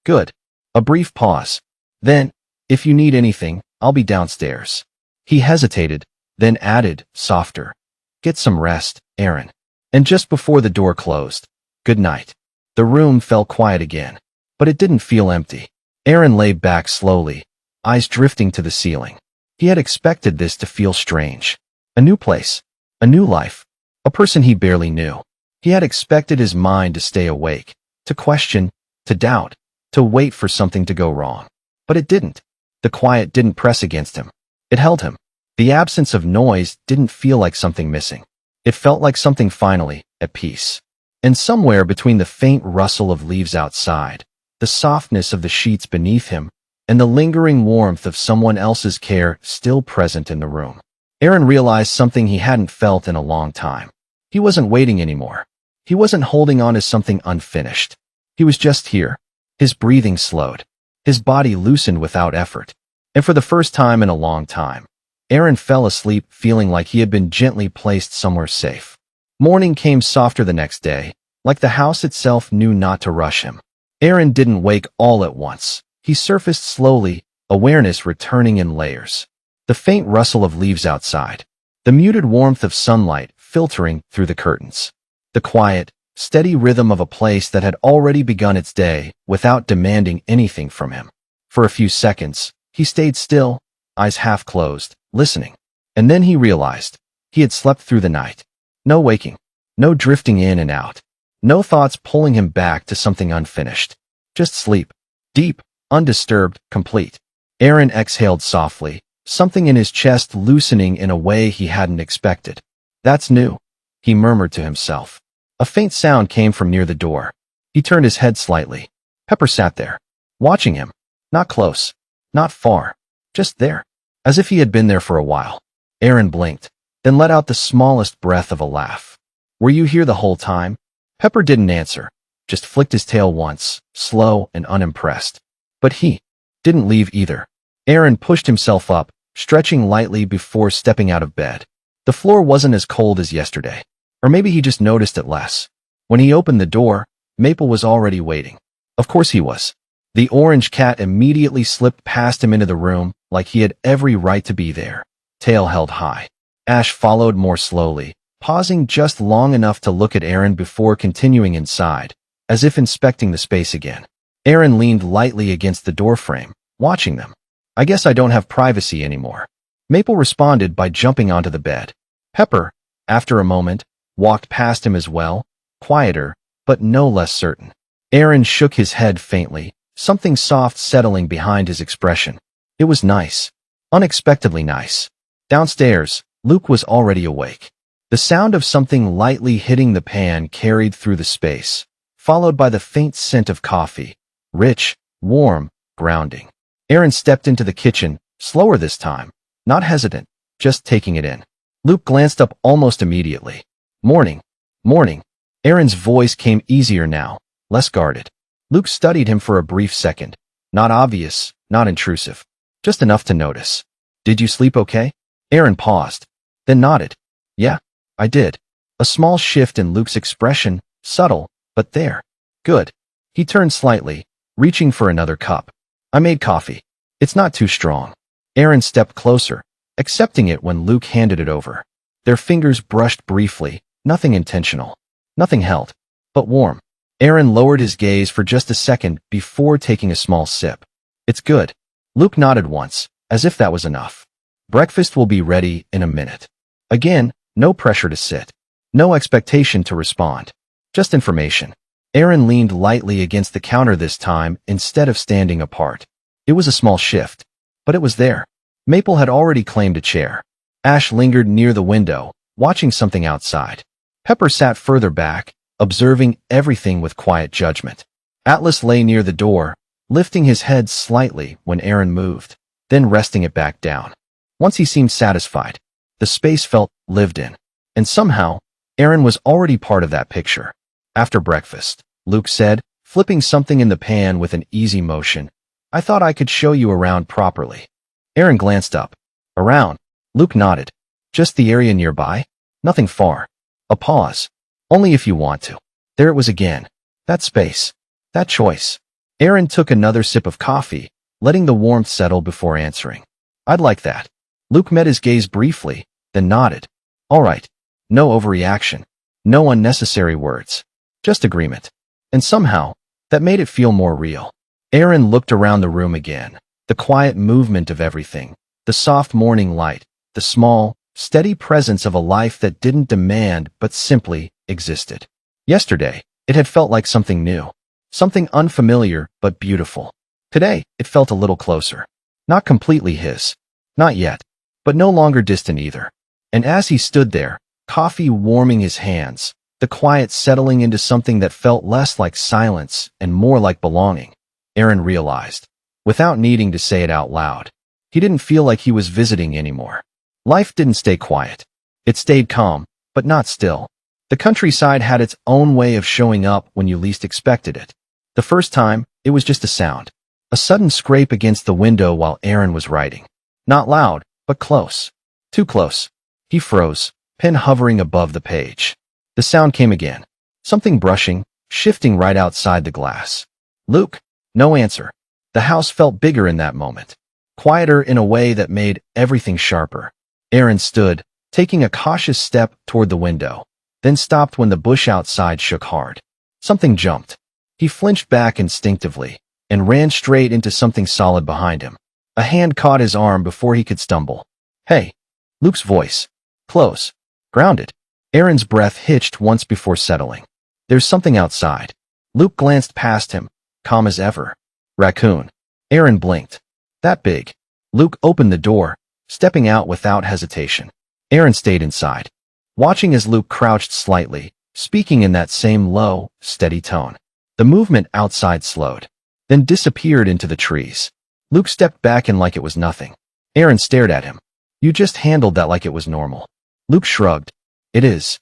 Good. A brief pause. Then, if you need anything, I'll be downstairs. He hesitated, then added, softer. Get some rest, Aaron. And just before the door closed, good night. The room fell quiet again, but it didn't feel empty. Aaron lay back slowly, eyes drifting to the ceiling. He had expected this to feel strange. A new place, a new life, a person he barely knew. He had expected his mind to stay awake, to question, to doubt, to wait for something to go wrong. But it didn't. The quiet didn't press against him. It held him. The absence of noise didn't feel like something missing. It felt like something finally at peace. And somewhere between the faint rustle of leaves outside, the softness of the sheets beneath him, and the lingering warmth of someone else's care still present in the room, Aaron realized something he hadn't felt in a long time. He wasn't waiting anymore. He wasn't holding on to something unfinished. He was just here. His breathing slowed. His body loosened without effort. And for the first time in a long time, Aaron fell asleep feeling like he had been gently placed somewhere safe. Morning came softer the next day, like the house itself knew not to rush him. Aaron didn't wake all at once. He surfaced slowly, awareness returning in layers. The faint rustle of leaves outside. The muted warmth of sunlight filtering through the curtains. The quiet, steady rhythm of a place that had already begun its day without demanding anything from him. For a few seconds, he stayed still, eyes half closed, listening. And then he realized he had slept through the night. No waking, no drifting in and out, no thoughts pulling him back to something unfinished. Just sleep. Deep, undisturbed, complete. Aaron exhaled softly, something in his chest loosening in a way he hadn't expected. That's new, he murmured to himself. A faint sound came from near the door. He turned his head slightly. Pepper sat there, watching him. Not close, not far, just there, as if he had been there for a while. Aaron blinked, then let out the smallest breath of a laugh. Were you here the whole time? Pepper didn't answer, just flicked his tail once, slow and unimpressed. But he didn't leave either. Aaron pushed himself up, stretching lightly before stepping out of bed. The floor wasn't as cold as yesterday. Or maybe he just noticed it less. When he opened the door, Maple was already waiting. Of course he was. The orange cat immediately slipped past him into the room like he had every right to be there, tail held high. Ash followed more slowly, pausing just long enough to look at Aaron before continuing inside, as if inspecting the space again. Aaron leaned lightly against the doorframe, watching them. I guess I don't have privacy anymore. Maple responded by jumping onto the bed. Pepper, After a moment, walked past him as well, quieter, but no less certain. Aaron shook his head faintly, something soft settling behind his expression. It was nice. Unexpectedly nice. Downstairs, Luke was already awake. The sound of something lightly hitting the pan carried through the space, followed by the faint scent of coffee. Rich, warm, grounding. Aaron stepped into the kitchen, slower this time, not hesitant, just taking it in. Luke glanced up almost immediately. Morning. Morning. Aaron's voice came easier now, less guarded. Luke studied him for a brief second. Not obvious, not intrusive. Just enough to notice. Did you sleep okay? Aaron paused, then nodded. Yeah, I did. A small shift in Luke's expression, subtle, but there. Good. He turned slightly, reaching for another cup. I made coffee. It's not too strong. Aaron stepped closer, accepting it when Luke handed it over. Their fingers brushed briefly, nothing intentional. Nothing held, but warm. Aaron lowered his gaze for just a second before taking a small sip. It's good. Luke nodded once, as if that was enough. Breakfast will be ready in a minute. Again, no pressure to sit. No expectation to respond. Just information. Aaron leaned lightly against the counter this time instead of standing apart. It was a small shift, but it was there. Maple had already claimed a chair. Ash lingered near the window, watching something outside. Pepper sat further back, observing everything with quiet judgment. Atlas lay near the door, lifting his head slightly when Aaron moved, then resting it back down. Once he seemed satisfied, the space felt lived in. And somehow, Aaron was already part of that picture. After breakfast, Luke said, flipping something in the pan with an easy motion, I thought I could show you around properly. Aaron glanced up. Around. Luke nodded. Just the area nearby? Nothing far. A pause. Only if you want to. There it was again. That space. That choice. Aaron took another sip of coffee, letting the warmth settle before answering. I'd like that. Luke met his gaze briefly, then nodded. All right. No overreaction. No unnecessary words. Just agreement. And somehow, that made it feel more real. Aaron looked around the room again. The quiet movement of everything. The soft morning light. The small, steady presence of a life that didn't demand but simply existed. Yesterday, it had felt like something new. Something unfamiliar but beautiful. Today, it felt a little closer. Not completely his. Not yet. But no longer distant either. And as he stood there, coffee warming his hands, the quiet settling into something that felt less like silence and more like belonging, Aaron realized, without needing to say it out loud, he didn't feel like he was visiting anymore. Life didn't stay quiet. It stayed calm, but not still. The countryside had its own way of showing up when you least expected it. The first time, it was just a sound. A sudden scrape against the window while Aaron was writing. Not loud, but close. Too close. He froze, pen hovering above the page. The sound came again. Something brushing, shifting right outside the glass. Luke? No answer. The house felt bigger in that moment. Quieter in a way that made everything sharper. Aaron stood, taking a cautious step toward the window, then stopped when the bush outside shook hard. Something jumped. He flinched back instinctively and ran straight into something solid behind him. A hand caught his arm before he could stumble. Hey. Luke's voice. Close. Grounded. Aaron's breath hitched once before settling. There's something outside. Luke glanced past him, calm as ever. Raccoon. Aaron blinked. That big. Luke opened the door, stepping out without hesitation. Aaron stayed inside, watching as Luke crouched slightly, speaking in that same low, steady tone. The movement outside slowed, then disappeared into the trees. Luke stepped back in like it was nothing. Aaron stared at him. You just handled that like it was normal. Luke shrugged. It is.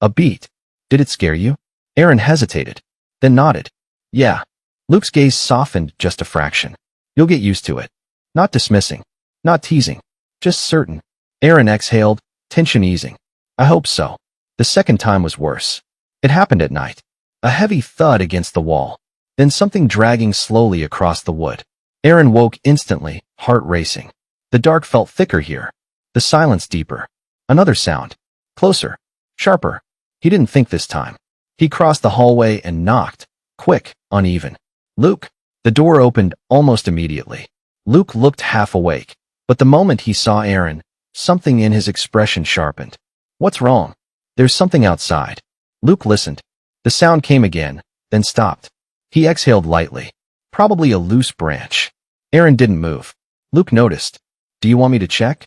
A beat. Did it scare you? Aaron hesitated, then nodded. Yeah. Luke's gaze softened just a fraction. You'll get used to it. Not dismissing. Not teasing. Just certain. Aaron exhaled, tension easing. I hope so. The second time was worse. It happened at night. A heavy thud against the wall. Then something dragging slowly across the wood. Aaron woke instantly, heart racing. The dark felt thicker here. The silence deeper. Another sound. Closer. Sharper. He didn't think this time. He crossed the hallway and knocked. Quick, uneven. Luke. The door opened almost immediately. Luke looked half awake, but the moment he saw Aaron, something in his expression sharpened. What's wrong? There's something outside. Luke listened. The sound came again, then stopped. He exhaled lightly. Probably a loose branch. Aaron didn't move. Luke noticed. Do you want me to check?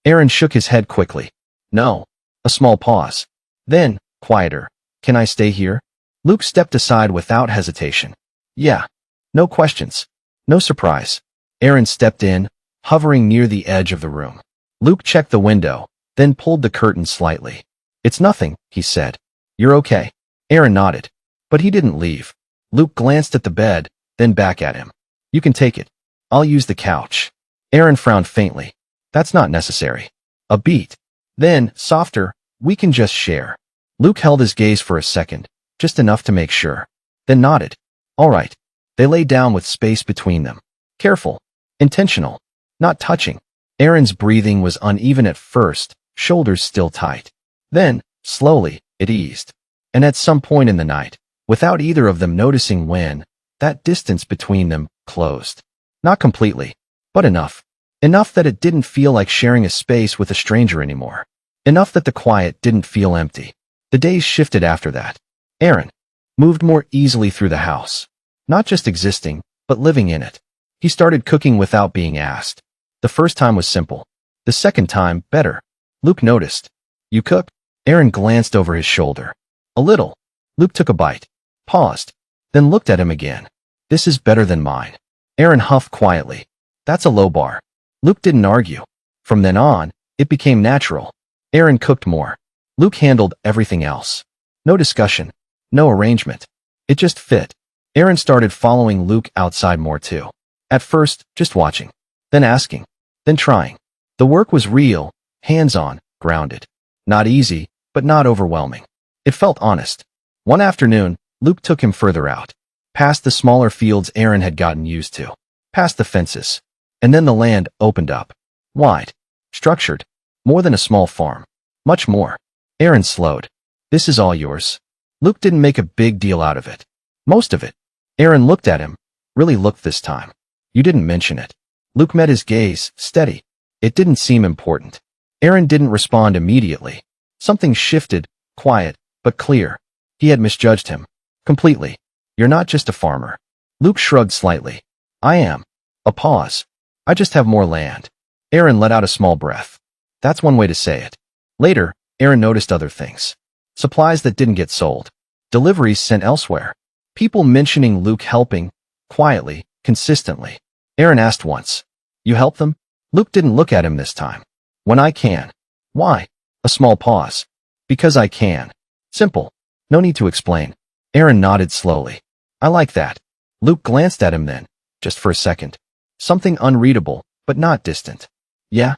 Aaron shook his head quickly. No. A small pause. Then, quieter. Can I stay here? Luke stepped aside without hesitation. Yeah. No questions. No surprise. Aaron stepped in, hovering near the edge of the room. Luke checked the window, then pulled the curtain slightly. It's nothing, he said. You're okay. Aaron nodded. But he didn't leave. Luke glanced at the bed, then back at him. You can take it. I'll use the couch. Aaron frowned faintly. That's not necessary. A beat. Then, softer, we can just share. Luke held his gaze for a second, just enough to make sure. Then nodded. All right. They lay down with space between them. Careful. Intentional. Not touching. Aaron's breathing was uneven at first, shoulders still tight. Then, slowly, it eased. And at some point in the night, without either of them noticing when, that distance between them closed. Not completely, but enough. Enough that it didn't feel like sharing a space with a stranger anymore. Enough that the quiet didn't feel empty. The days shifted after that. Aaron moved more easily through the house. Not just existing, but living in it. He started cooking without being asked. The first time was simple. The second time, better. Luke noticed. You cook? Aaron glanced over his shoulder. A little. Luke took a bite. Paused. Then looked at him again. This is better than mine. Aaron huffed quietly. That's a low bar. Luke didn't argue. From then on, it became natural. Aaron cooked more. Luke handled everything else. No discussion. No arrangement. It just fit. Aaron started following Luke outside more too. At first, just watching. Then asking. Then trying. The work was real, hands-on, grounded. Not easy, but not overwhelming. It felt honest. One afternoon, Luke took him further out. Past the smaller fields Aaron had gotten used to. Past the fences. And then the land opened up. Wide. Structured. More than a small farm. Much more. Aaron slowed. This is all yours. Luke didn't make a big deal out of it. Most of it. Aaron looked at him. Really looked this time. You didn't mention it. Luke met his gaze, steady. It didn't seem important. Aaron didn't respond immediately. Something shifted, quiet, but clear. He had misjudged him. Completely. You're not just a farmer. Luke shrugged slightly. I am. A pause. I just have more land. Aaron let out a small breath. That's one way to say it. Later, Aaron noticed other things. Supplies that didn't get sold. Deliveries sent elsewhere. People mentioning Luke helping, quietly, consistently. Aaron asked once. You help them? Luke didn't look at him this time. When I can. Why? A small pause. Because I can. Simple. No need to explain. Aaron nodded slowly. I like that. Luke glanced at him then, just for a second. Something unreadable, but not distant. Yeah?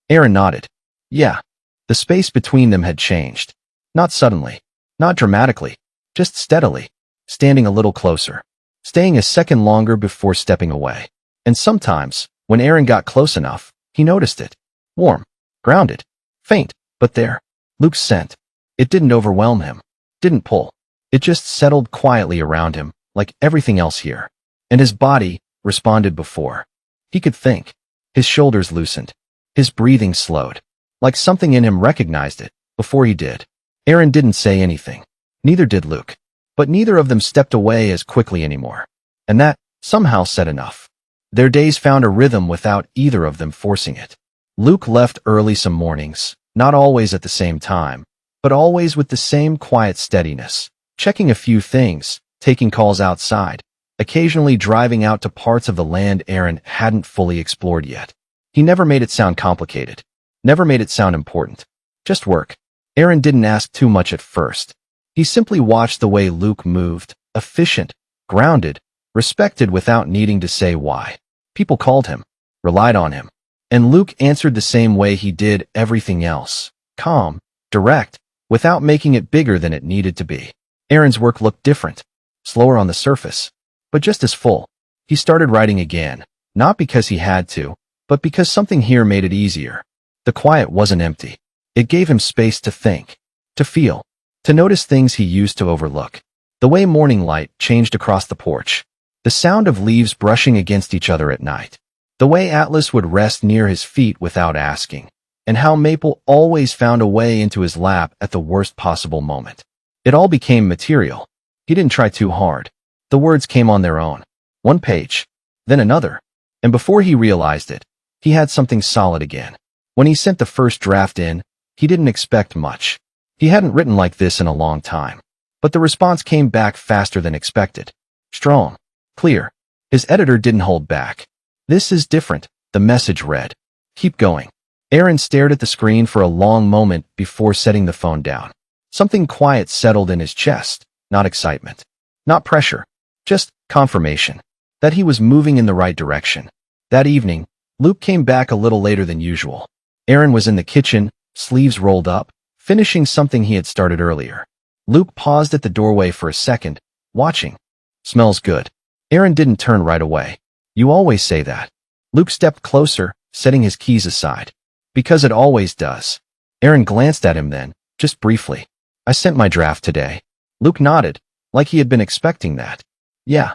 Aaron nodded. Yeah. The space between them had changed. Not suddenly. Not dramatically. Just steadily. Standing a little closer. Staying a second longer before stepping away. And sometimes, when Aaron got close enough, he noticed it. Warm. Grounded. Faint. But there. Luke's scent. It didn't overwhelm him. Didn't pull. It just settled quietly around him, like everything else here. And his body responded before. He could think. His shoulders loosened. His breathing slowed. Like something in him recognized it, before he did. Aaron didn't say anything. Neither did Luke. But neither of them stepped away as quickly anymore. And that, somehow, said enough. Their days found a rhythm without either of them forcing it. Luke left early some mornings, not always at the same time, but always with the same quiet steadiness, checking a few things, taking calls outside, occasionally driving out to parts of the land Aaron hadn't fully explored yet. He never made it sound complicated. Never made it sound important. Just work. Aaron didn't ask too much at first. He simply watched the way Luke moved, efficient, grounded, respected without needing to say why. People called him, relied on him. And Luke answered the same way he did everything else. Calm, direct, without making it bigger than it needed to be. Aaron's work looked different. Slower on the surface, but just as full. He started writing again, not because he had to, but because something here made it easier. The quiet wasn't empty. It gave him space to think, to feel, to notice things he used to overlook. The way morning light changed across the porch. The sound of leaves brushing against each other at night. The way Atlas would rest near his feet without asking. and how Maple always found a way into his lap at the worst possible moment. It all became material. He didn't try too hard. The words came on their own. One page, then another. And before he realized it, he had something solid again. When he sent the first draft in, he didn't expect much. He hadn't written like this in a long time. But the response came back faster than expected. Strong. Clear. His editor didn't hold back. "This is different," the message read. "Keep going." Aaron stared at the screen for a long moment before setting the phone down. Something quiet settled in his chest. Not excitement. Not pressure. Just confirmation that he was moving in the right direction. That evening, Luke came back a little later than usual. Aaron was in the kitchen, sleeves rolled up, finishing something he had started earlier. Luke paused at the doorway for a second, watching. "Smells good." Aaron didn't turn right away. "You always say that." Luke stepped closer, setting his keys aside. "Because it always does." Aaron glanced at him then, just briefly. "I sent my draft today." Luke nodded, like he had been expecting that. "Yeah."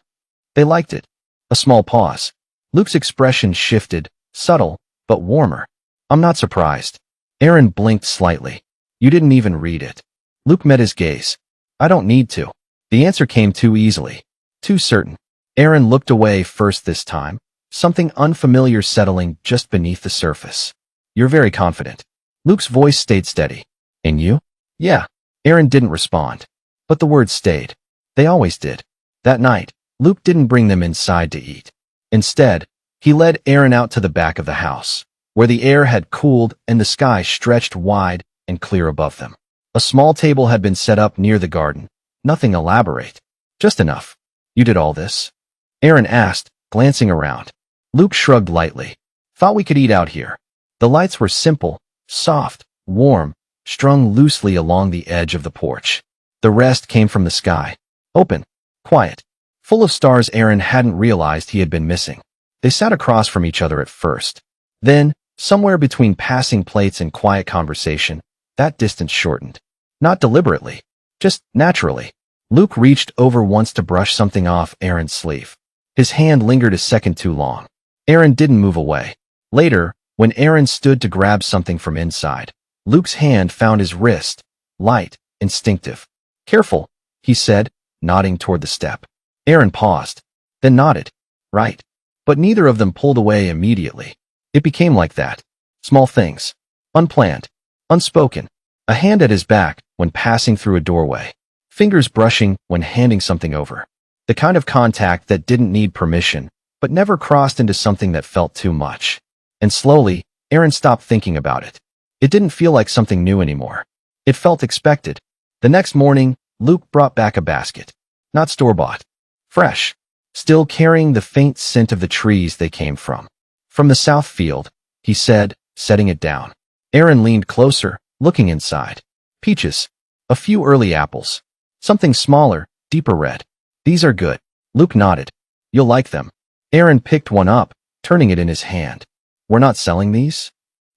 They liked it. A small pause. Luke's expression shifted, subtle, but warmer. "I'm not surprised." Aaron blinked slightly. "You didn't even read it." Luke met his gaze. "I don't need to." The answer came too easily. Too certain. Aaron looked away first this time, something unfamiliar settling just beneath the surface. "You're very confident." Luke's voice stayed steady. "And you?" "Yeah." Aaron didn't respond. But the words stayed. They always did. That night, Luke didn't bring them inside to eat. Instead, he led Aaron out to the back of the house, where the air had cooled and the sky stretched wide and clear above them. A small table had been set up near the garden. Nothing elaborate. Just enough. "You did all this?" Aaron asked, glancing around. Luke shrugged lightly. "Thought we could eat out here." The lights were simple, soft, warm, strung loosely along the edge of the porch. The rest came from the sky. Open. Quiet. Full of stars Aaron hadn't realized he had been missing. They sat across from each other at first. Then, somewhere between passing plates and quiet conversation, that distance shortened. Not deliberately. Just naturally. Luke reached over once to brush something off Aaron's sleeve. His hand lingered a second too long. Aaron didn't move away. Later, when Aaron stood to grab something from inside, Luke's hand found his wrist. Light, instinctive. "Careful," he said, nodding toward the step. Aaron paused, then nodded. "Right." But neither of them pulled away immediately. It became like that. Small things. Unplanned. Unspoken. A hand at his back when passing through a doorway. Fingers brushing when handing something over. The kind of contact that didn't need permission, but never crossed into something that felt too much. And slowly, Aaron stopped thinking about it. It didn't feel like something new anymore. It felt expected. The next morning, Luke brought back a basket. Not store-bought. Fresh. Still carrying the faint scent of the trees they came from. "From the south field," he said, setting it down. Aaron leaned closer, looking inside. Peaches. A few early apples. Something smaller, deeper red. "These are good." Luke nodded. "You'll like them." Aaron picked one up, turning it in his hand. "We're not selling these?"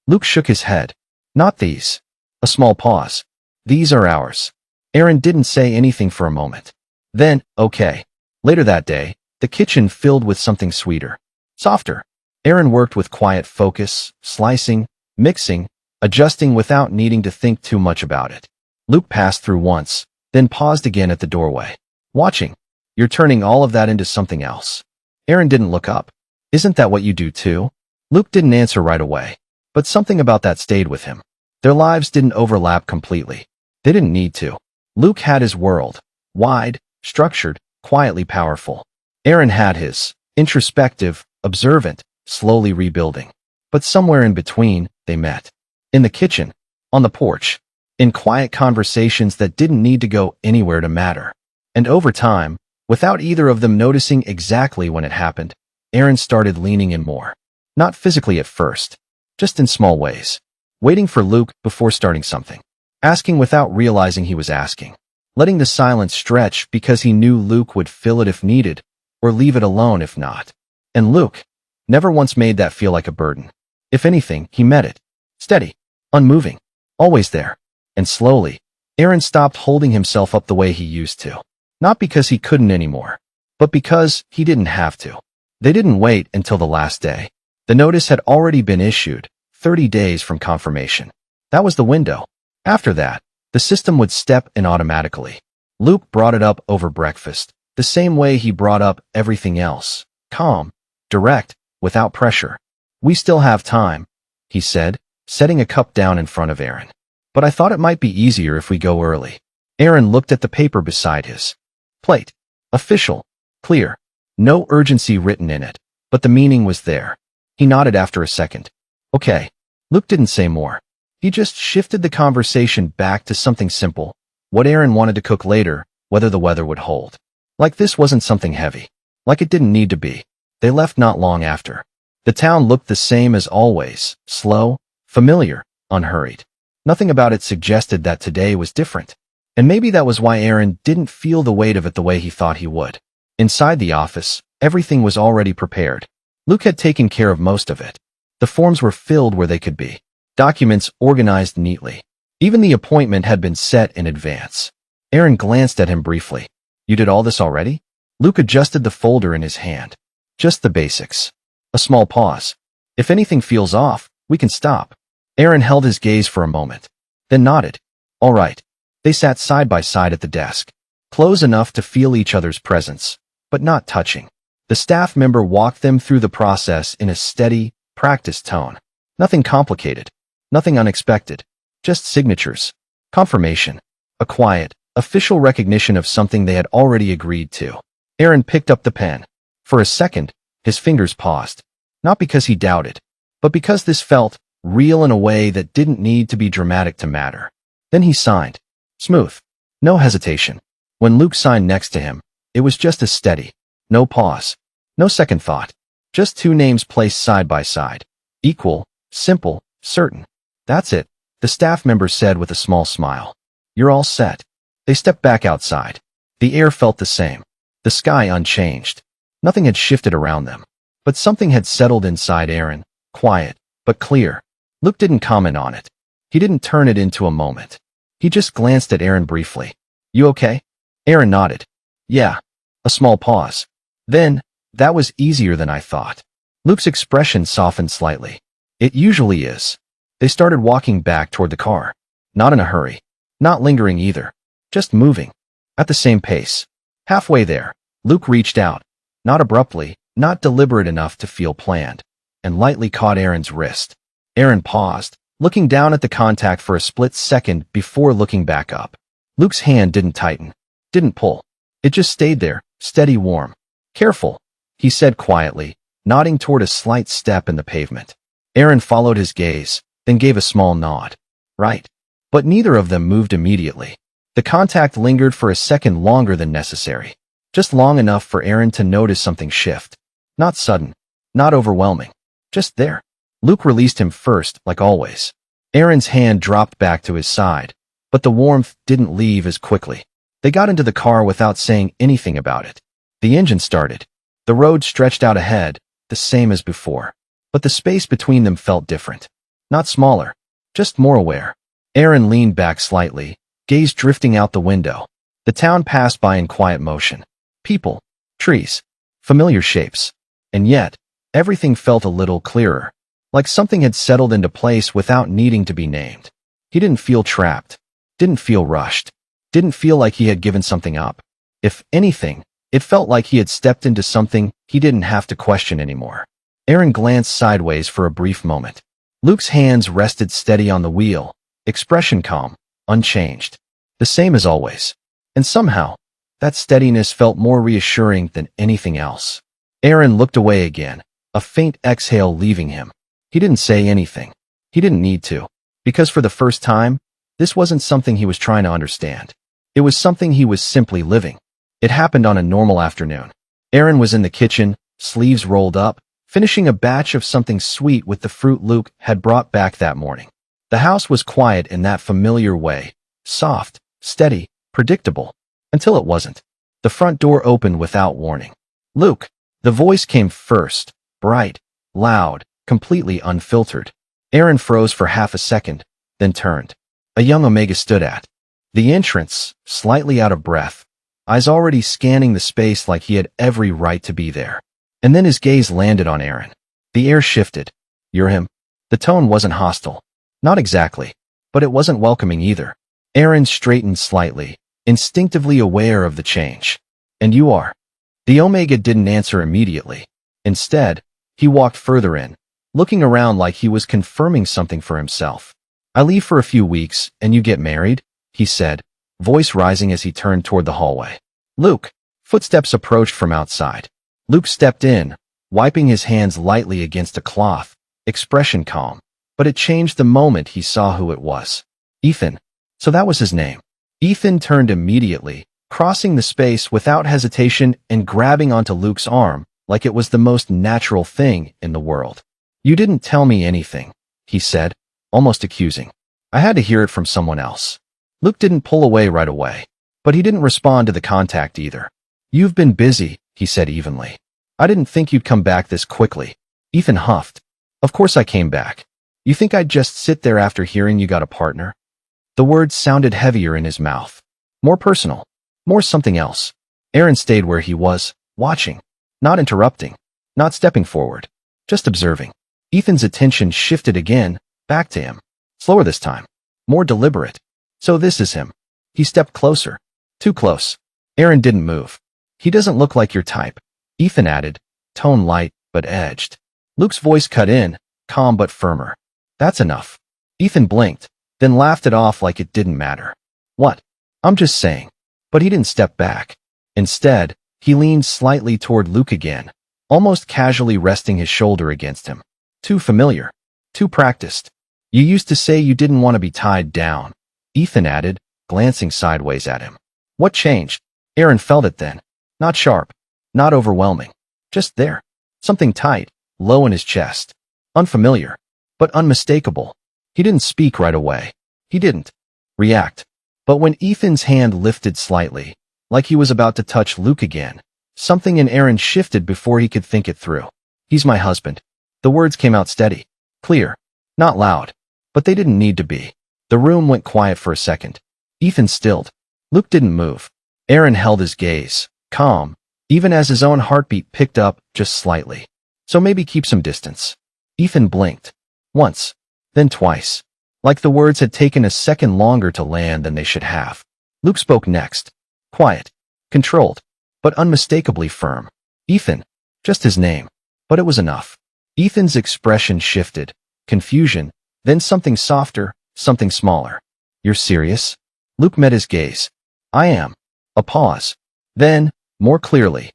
Luke shook his head. "Not these." A small pause. "These are ours." Aaron didn't say anything for a moment. Then, "Okay." Later that day, the kitchen filled with something sweeter. Softer. Aaron worked with quiet focus, slicing, mixing, adjusting without needing to think too much about it. Luke passed through once, then paused again at the doorway. Watching. "You're turning all of that into something else." Aaron didn't look up. "Isn't that what you do too?" Luke didn't answer right away, but something about that stayed with him. Their lives didn't overlap completely. They didn't need to. Luke had his world. Wide, structured, quietly powerful. Aaron had his. Introspective, observant, slowly rebuilding. But somewhere in between, they met. In the kitchen. On the porch. In quiet conversations that didn't need to go anywhere to matter. And over time, without either of them noticing exactly when it happened, Aaron started leaning in more. Not physically at first. Just in small ways. Waiting for Luke before starting something. Asking without realizing he was asking. Letting the silence stretch because he knew Luke would fill it if needed, or leave it alone if not. And Luke never once made that feel like a burden. If anything, he met it. Steady. Unmoving. Always there. And slowly, Aaron stopped holding himself up the way he used to. Not because he couldn't anymore, but because he didn't have to. They didn't wait until the last day. The notice had already been issued, 30 days from confirmation. That was the window. After that, the system would step in automatically. Luke brought it up over breakfast, the same way he brought up everything else. Calm, direct, without pressure. "We still have time," he said, setting a cup down in front of Aaron. "But I thought it might be easier if we go early." Aaron looked at the paper beside his plate. Official. Clear. No urgency written in it, but the meaning was there. He nodded after a second. "Okay." Luke didn't say more. He just shifted the conversation back to something simple, what Aaron wanted to cook later, whether the weather would hold. Like this wasn't something heavy. Like it didn't need to be. They left not long after. The town looked the same as always, slow, familiar, unhurried. Nothing about it suggested that today was different. And maybe that was why Aaron didn't feel the weight of it the way he thought he would. Inside the office, everything was already prepared. Luke had taken care of most of it. The forms were filled where they could be. Documents organized neatly. Even the appointment had been set in advance. Aaron glanced at him briefly. "You did all this already?" Luke adjusted the folder in his hand. "Just the basics." A small pause. "If anything feels off, we can stop." Aaron held his gaze for a moment, then nodded. "All right." They sat side by side at the desk, close enough to feel each other's presence, but not touching. The staff member walked them through the process in a steady, practiced tone. Nothing complicated. Nothing unexpected. Just signatures. Confirmation. A quiet, official recognition of something they had already agreed to. Aaron picked up the pen. For a second, his fingers paused. Not because he doubted, but because this felt real in a way that didn't need to be dramatic to matter. Then he signed. Smooth. No hesitation. When Luke signed next to him, it was just as steady. No pause. No second thought. Just two names placed side by side. Equal, simple, certain. "That's it," the staff member said with a small smile. "You're all set." They stepped back outside. The air felt the same. The sky unchanged. Nothing had shifted around them. But something had settled inside Aaron, quiet, but clear. Luke didn't comment on it. He didn't turn it into a moment. He just glanced at Aaron briefly. "You okay?" Aaron nodded. "Yeah." A small pause. Then, "That was easier than I thought." Luke's expression softened slightly. "It usually is." They started walking back toward the car. Not in a hurry. Not lingering either. Just moving. At the same pace. Halfway there, Luke reached out. Not abruptly, not deliberate enough to feel planned, and lightly caught Aaron's wrist. Aaron paused, looking down at the contact for a split second before looking back up. Luke's hand didn't tighten. Didn't pull. It just stayed there, steady, warm. "Careful," he said quietly, nodding toward a slight step in the pavement. Aaron followed his gaze, then gave a small nod. "Right." But neither of them moved immediately. The contact lingered for a second longer than necessary. Just long enough for Aaron to notice something shift. Not sudden. Not overwhelming. Just there. Luke released him first, like always. Aaron's hand dropped back to his side, but the warmth didn't leave as quickly. They got into the car without saying anything about it. The engine started. The road stretched out ahead, the same as before. But the space between them felt different. Not smaller, just more aware. Aaron leaned back slightly, gaze drifting out the window. The town passed by in quiet motion. People, trees, familiar shapes. And yet, everything felt a little clearer, like something had settled into place without needing to be named. He didn't feel trapped, didn't feel rushed, didn't feel like he had given something up. If anything, it felt like he had stepped into something he didn't have to question anymore. Aaron glanced sideways for a brief moment. Luke's hands rested steady on the wheel, expression calm, unchanged. The same as always. And somehow, that steadiness felt more reassuring than anything else. Aaron looked away again, a faint exhale leaving him. He didn't say anything. He didn't need to. Because for the first time, this wasn't something he was trying to understand. It was something he was simply living. It happened on a normal afternoon. Aaron was in the kitchen, sleeves rolled up, finishing a batch of something sweet with the fruit Luke had brought back that morning. The house was quiet in that familiar way, soft, steady, predictable, until it wasn't. The front door opened without warning. "Luke." The voice came first, bright, loud, completely unfiltered. Aaron froze for half a second, then turned. A young Omega stood at the entrance, slightly out of breath, eyes already scanning the space like he had every right to be there. And then his gaze landed on Aaron. The air shifted. "You're him?" The tone wasn't hostile. Not exactly. But it wasn't welcoming either. Aaron straightened slightly, instinctively aware of the change. And you are? The Omega didn't answer immediately. Instead, he walked further in, looking around like he was confirming something for himself. I leave for a few weeks, and you get married? He said, voice rising as he turned toward the hallway. Luke. Footsteps approached from outside. Luke stepped in, wiping his hands lightly against a cloth, expression calm. But it changed the moment he saw who it was. Ethan. So that was his name. Ethan turned immediately, crossing the space without hesitation and grabbing onto Luke's arm like it was the most natural thing in the world. You didn't tell me anything, he said, almost accusing. I had to hear it from someone else. Luke didn't pull away right away, but he didn't respond to the contact either. You've been busy, he said evenly. I didn't think you'd come back this quickly. Ethan huffed. Of course I came back. You think I'd just sit there after hearing you got a partner? The words sounded heavier in his mouth. More personal. More something else. Aaron stayed where he was, watching. Not interrupting. Not stepping forward. Just observing. Ethan's attention shifted again, back to him. Slower this time. More deliberate. So this is him. He stepped closer. Too close. Aaron didn't move. He doesn't look like your type. Ethan added, tone light but edged. Luke's voice cut in, calm but firmer. That's enough. Ethan blinked, then laughed it off like it didn't matter. What? I'm just saying. But he didn't step back. Instead, he leaned slightly toward Luke again, almost casually resting his shoulder against him. Too familiar. Too practiced. You used to say you didn't want to be tied down, Ethan added, glancing sideways at him. What changed? Aaron felt it then. Not sharp. Not overwhelming. Just there. Something tight, low in his chest. Unfamiliar. But unmistakable. He didn't speak right away. He didn't react. But when Ethan's hand lifted slightly, like he was about to touch Luke again, something in Aaron shifted before he could think it through. He's my husband. The words came out steady. Clear. Not loud. But they didn't need to be. The room went quiet for a second. Ethan stilled. Luke didn't move. Aaron held his gaze, calm, even as his own heartbeat picked up just slightly. So maybe keep some distance. Ethan blinked. Once. Then twice. Like the words had taken a second longer to land than they should have. Luke spoke next. Quiet. Controlled. But unmistakably firm. Ethan. Just his name. But it was enough. Ethan's expression shifted. Confusion. Then something softer, something smaller. You're serious? Luke met his gaze. I am. A pause. Then, more clearly.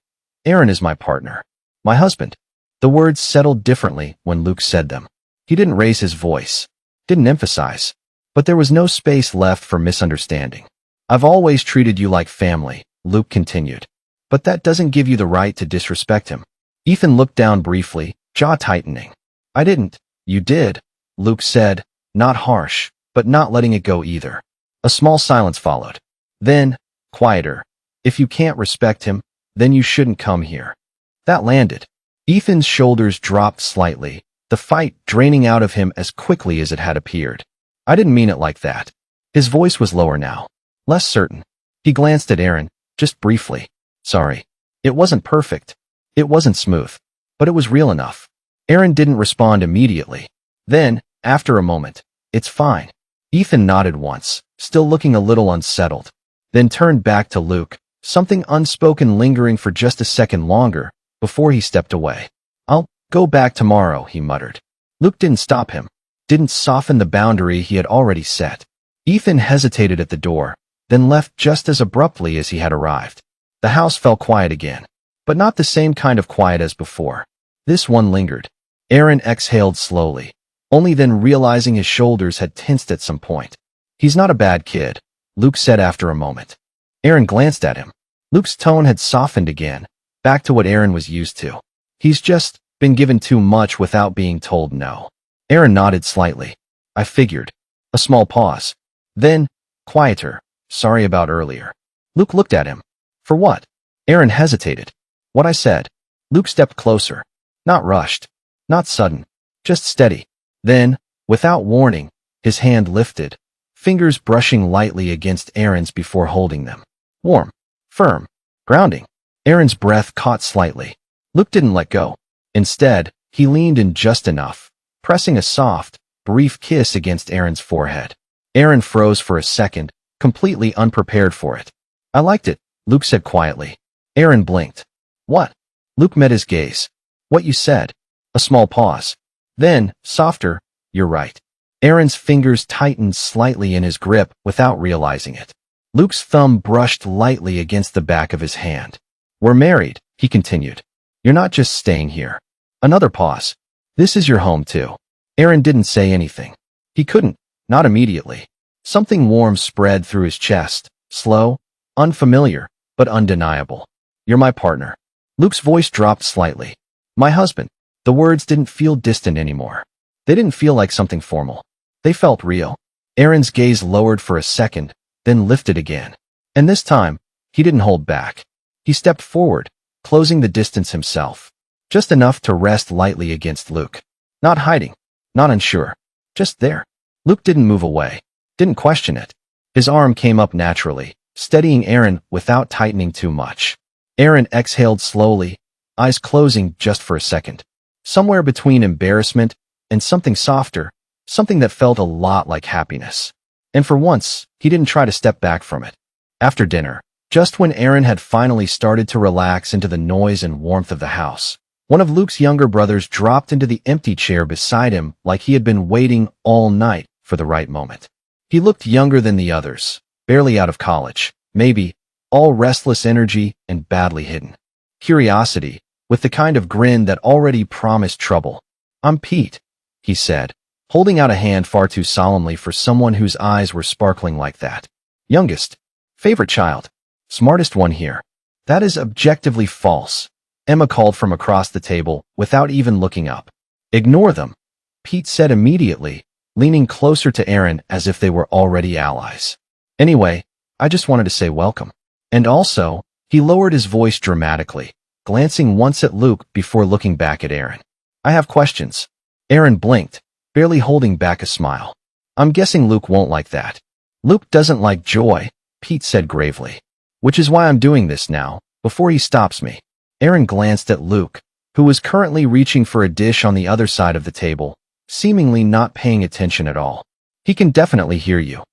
Aaron is my partner. My husband. The words settled differently when Luke said them. He didn't raise his voice. Didn't emphasize. But there was no space left for misunderstanding. I've always treated you like family, Luke continued. But that doesn't give you the right to disrespect him. Ethan looked down briefly, jaw tightening. I didn't. You did, Luke said, not harsh, but not letting it go either. A small silence followed. Then, quieter. If you can't respect him, then you shouldn't come here. That landed. Ethan's shoulders dropped slightly, the fight draining out of him as quickly as it had appeared. I didn't mean it like that. His voice was lower now. Less certain. He glanced at Aaron, just briefly. Sorry. It wasn't perfect. It wasn't smooth. But it was real enough. Aaron didn't respond immediately. Then, after a moment, it's fine. Ethan nodded once, still looking a little unsettled. Then turned back to Luke, something unspoken lingering for just a second longer, before he stepped away. I'll go back tomorrow, he muttered. Luke didn't stop him. Didn't soften the boundary he had already set. Ethan hesitated at the door, then left just as abruptly as he had arrived. The house fell quiet again. But not the same kind of quiet as before. This one lingered. Aaron exhaled slowly, only then realizing his shoulders had tensed at some point. He's not a bad kid, Luke said after a moment. Aaron glanced at him. Luke's tone had softened again, back to what Aaron was used to. He's just been given too much without being told no. Aaron nodded slightly. I figured. A small pause. Then, quieter. Sorry about earlier. Luke looked at him. For what? Aaron hesitated. What I said. Luke stepped closer. Not rushed. Not sudden. Just steady. Then, without warning, his hand lifted, fingers brushing lightly against Aaron's before holding them. Warm. Firm. Grounding. Aaron's breath caught slightly. Luke didn't let go. Instead, he leaned in just enough, pressing a soft, brief kiss against Aaron's forehead. Aaron froze for a second, completely unprepared for it. I liked it, Luke said quietly. Aaron blinked. What? Luke met his gaze. What you said. A small pause. Then, softer, you're right. Aaron's fingers tightened slightly in his grip without realizing it. Luke's thumb brushed lightly against the back of his hand. We're married, he continued. You're not just staying here. Another pause. This is your home too. Aaron didn't say anything. He couldn't, not immediately. Something warm spread through his chest, slow, unfamiliar, but undeniable. You're my partner. Luke's voice dropped slightly. My husband. The words didn't feel distant anymore. They didn't feel like something formal. They felt real. Aaron's gaze lowered for a second, then lifted again. And this time, he didn't hold back. He stepped forward, closing the distance himself. Just enough to rest lightly against Luke. Not hiding, not unsure. Just there. Luke didn't move away, didn't question it. His arm came up naturally, steadying Aaron without tightening too much. Aaron exhaled slowly, eyes closing just for a second. Somewhere between embarrassment and something softer, something that felt a lot like happiness. And for once, he didn't try to step back from it. After dinner, just when Aaron had finally started to relax into the noise and warmth of the house, one of Luke's younger brothers dropped into the empty chair beside him like he had been waiting all night for the right moment. He looked younger than the others, barely out of college, maybe, all restless energy and badly hidden curiosity, with the kind of grin that already promised trouble. I'm Pete, he said, holding out a hand far too solemnly for someone whose eyes were sparkling like that. Youngest. Favorite child. Smartest one here. That is objectively false, Emma called from across the table without even looking up. Ignore them, Pete said immediately, leaning closer to Aaron as if they were already allies. Anyway, I just wanted to say welcome. And also, he lowered his voice dramatically, glancing once at Luke before looking back at Aaron. I have questions. Aaron blinked, barely holding back a smile. I'm guessing Luke won't like that. Luke doesn't like joy, Pete said gravely. Which is why I'm doing this now, before he stops me. Aaron glanced at Luke, who was currently reaching for a dish on the other side of the table, seemingly not paying attention at all. He can definitely hear you,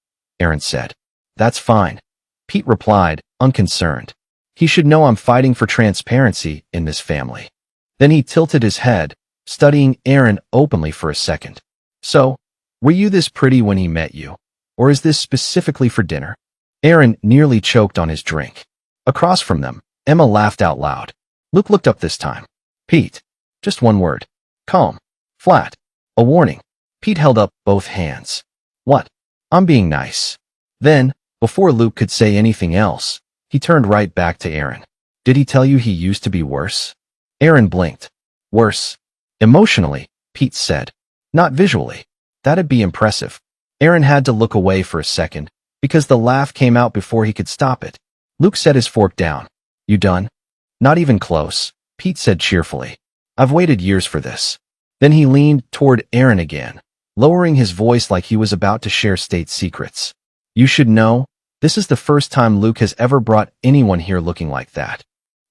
Aaron said. That's fine, Pete replied, unconcerned. He should know I'm fighting for transparency in this family. Then he tilted his head, studying Aaron openly for a second. So, were you this pretty when he met you? Or is this specifically for dinner? Aaron nearly choked on his drink. Across from them, Emma laughed out loud. Luke looked up this time. Pete. Just one word. Calm. Flat. A warning. Pete held up both hands. What? I'm being nice. Then, before Luke could say anything else, he turned right back to Aaron. Did he tell you he used to be worse? Aaron blinked. Worse. Emotionally, Pete said. Not visually. That'd be impressive. Aaron had to look away for a second, because the laugh came out before he could stop it. Luke set his fork down. You done? Not even close, Pete said cheerfully. I've waited years for this. Then he leaned toward Aaron again, lowering his voice like he was about to share state secrets. You should know, this is the first time Luke has ever brought anyone here looking like that.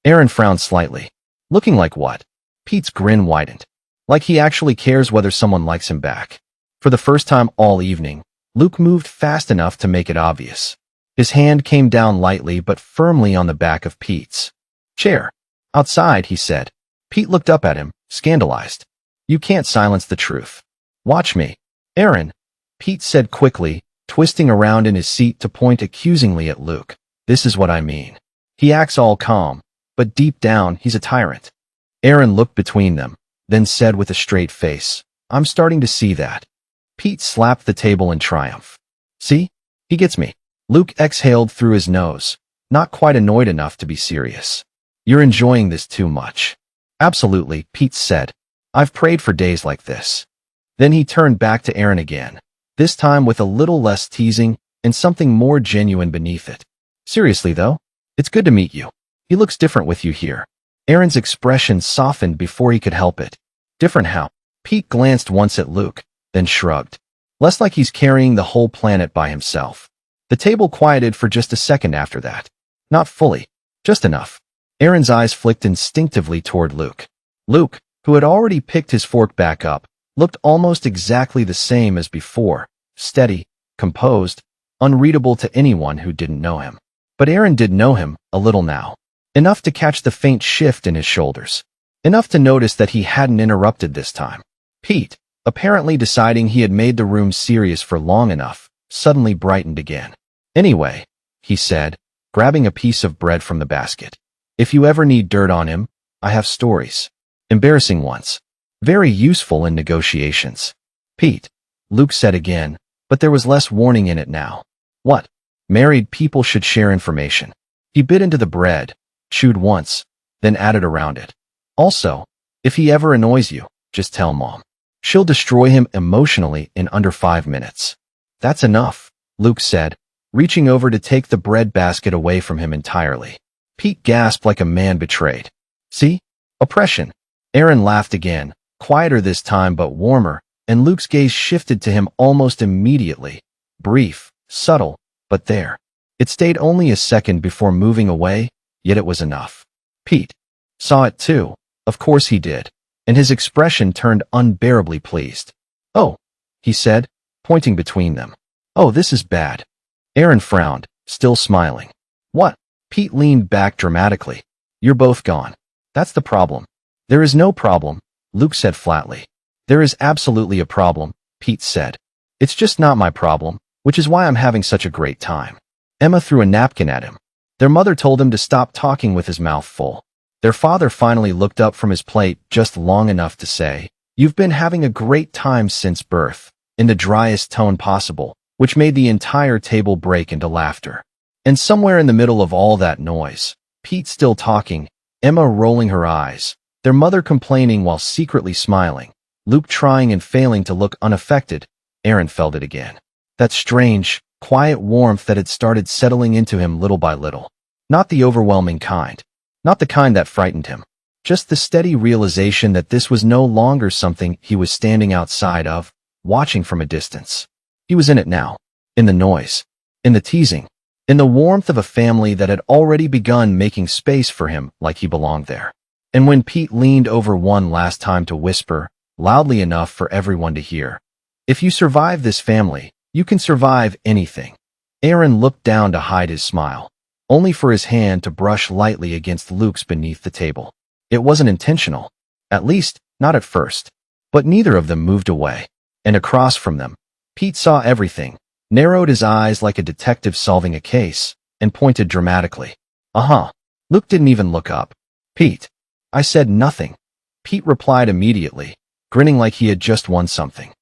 Aaron frowned slightly. Looking like what? Pete's grin widened. Like he actually cares whether someone likes him back. For the first time all evening, Luke moved fast enough to make it obvious. His hand came down lightly but firmly on the back of Pete's chair. Outside, he said. Pete looked up at him, scandalized. You can't silence the truth. Watch me. Aaron, Pete said quickly, twisting around in his seat to point accusingly at Luke. This is what I mean. He acts all calm, but deep down, he's a tyrant. Aaron looked between them, then said with a straight face, I'm starting to see that. Pete slapped the table in triumph. See? He gets me. Luke exhaled through his nose, not quite annoyed enough to be serious. You're enjoying this too much. Absolutely, Pete said. I've prayed for days like this. Then he turned back to Aaron again, this time with a little less teasing and something more genuine beneath it. Seriously though, it's good to meet you. He looks different with you here. Aaron's expression softened before he could help it. Different how? Pete glanced once at Luke, then shrugged. Less like he's carrying the whole planet by himself. The table quieted for just a second after that. Not fully, just enough. Aaron's eyes flicked instinctively toward Luke. Luke, who had already picked his fork back up, looked almost exactly the same as before, steady, composed, unreadable to anyone who didn't know him. But Aaron did know him, a little now. Enough to catch the faint shift in his shoulders. Enough to notice that he hadn't interrupted this time. Pete, apparently deciding he had made the room serious for long enough, suddenly brightened again. "Anyway," he said, grabbing a piece of bread from the basket. "If you ever need dirt on him, I have stories. Embarrassing ones. Very useful in negotiations." "Pete," Luke said again, but there was less warning in it now. "What?" "Married people should share information." He bit into the bread, chewed once, then added around it. "Also, if he ever annoys you, just tell Mom. She'll destroy him emotionally in under 5 minutes." "That's enough," Luke said, reaching over to take the bread basket away from him entirely. Pete gasped like a man betrayed. "See? Oppression." Aaron laughed again, quieter this time but warmer, and Luke's gaze shifted to him almost immediately. Brief, subtle, but there. It stayed only a second before moving away, yet it was enough. Pete saw it too. Of course he did, and his expression turned unbearably pleased. "Oh," he said, pointing between them. "Oh, this is bad." Aaron frowned, still smiling. "What?" Pete leaned back dramatically. "You're both gone. That's the problem." "There is no problem," Luke said flatly. "There is absolutely a problem," Pete said. "It's just not my problem, which is why I'm having such a great time." Emma threw a napkin at him. Their mother told him to stop talking with his mouth full. Their father finally looked up from his plate just long enough to say, "You've been having a great time since birth," in the driest tone possible, which made the entire table break into laughter. And somewhere in the middle of all that noise, Pete still talking, Emma rolling her eyes, their mother complaining while secretly smiling, Luke trying and failing to look unaffected, Aaron felt it again. That strange, quiet warmth that had started settling into him little by little. Not the overwhelming kind. Not the kind that frightened him. Just the steady realization that this was no longer something he was standing outside of, watching from a distance. He was in it now. In the noise. In the teasing. In the warmth of a family that had already begun making space for him like he belonged there. And when Pete leaned over one last time to whisper, loudly enough for everyone to hear, "If you survive this family, you can survive anything," Aaron looked down to hide his smile, only for his hand to brush lightly against Luke's beneath the table. It wasn't intentional. At least, not at first. But neither of them moved away. And across from them, Pete saw everything, narrowed his eyes like a detective solving a case, and pointed dramatically. "Uh-huh." Luke didn't even look up. "Pete." "I said nothing." Pete replied immediately, grinning like he had just won something.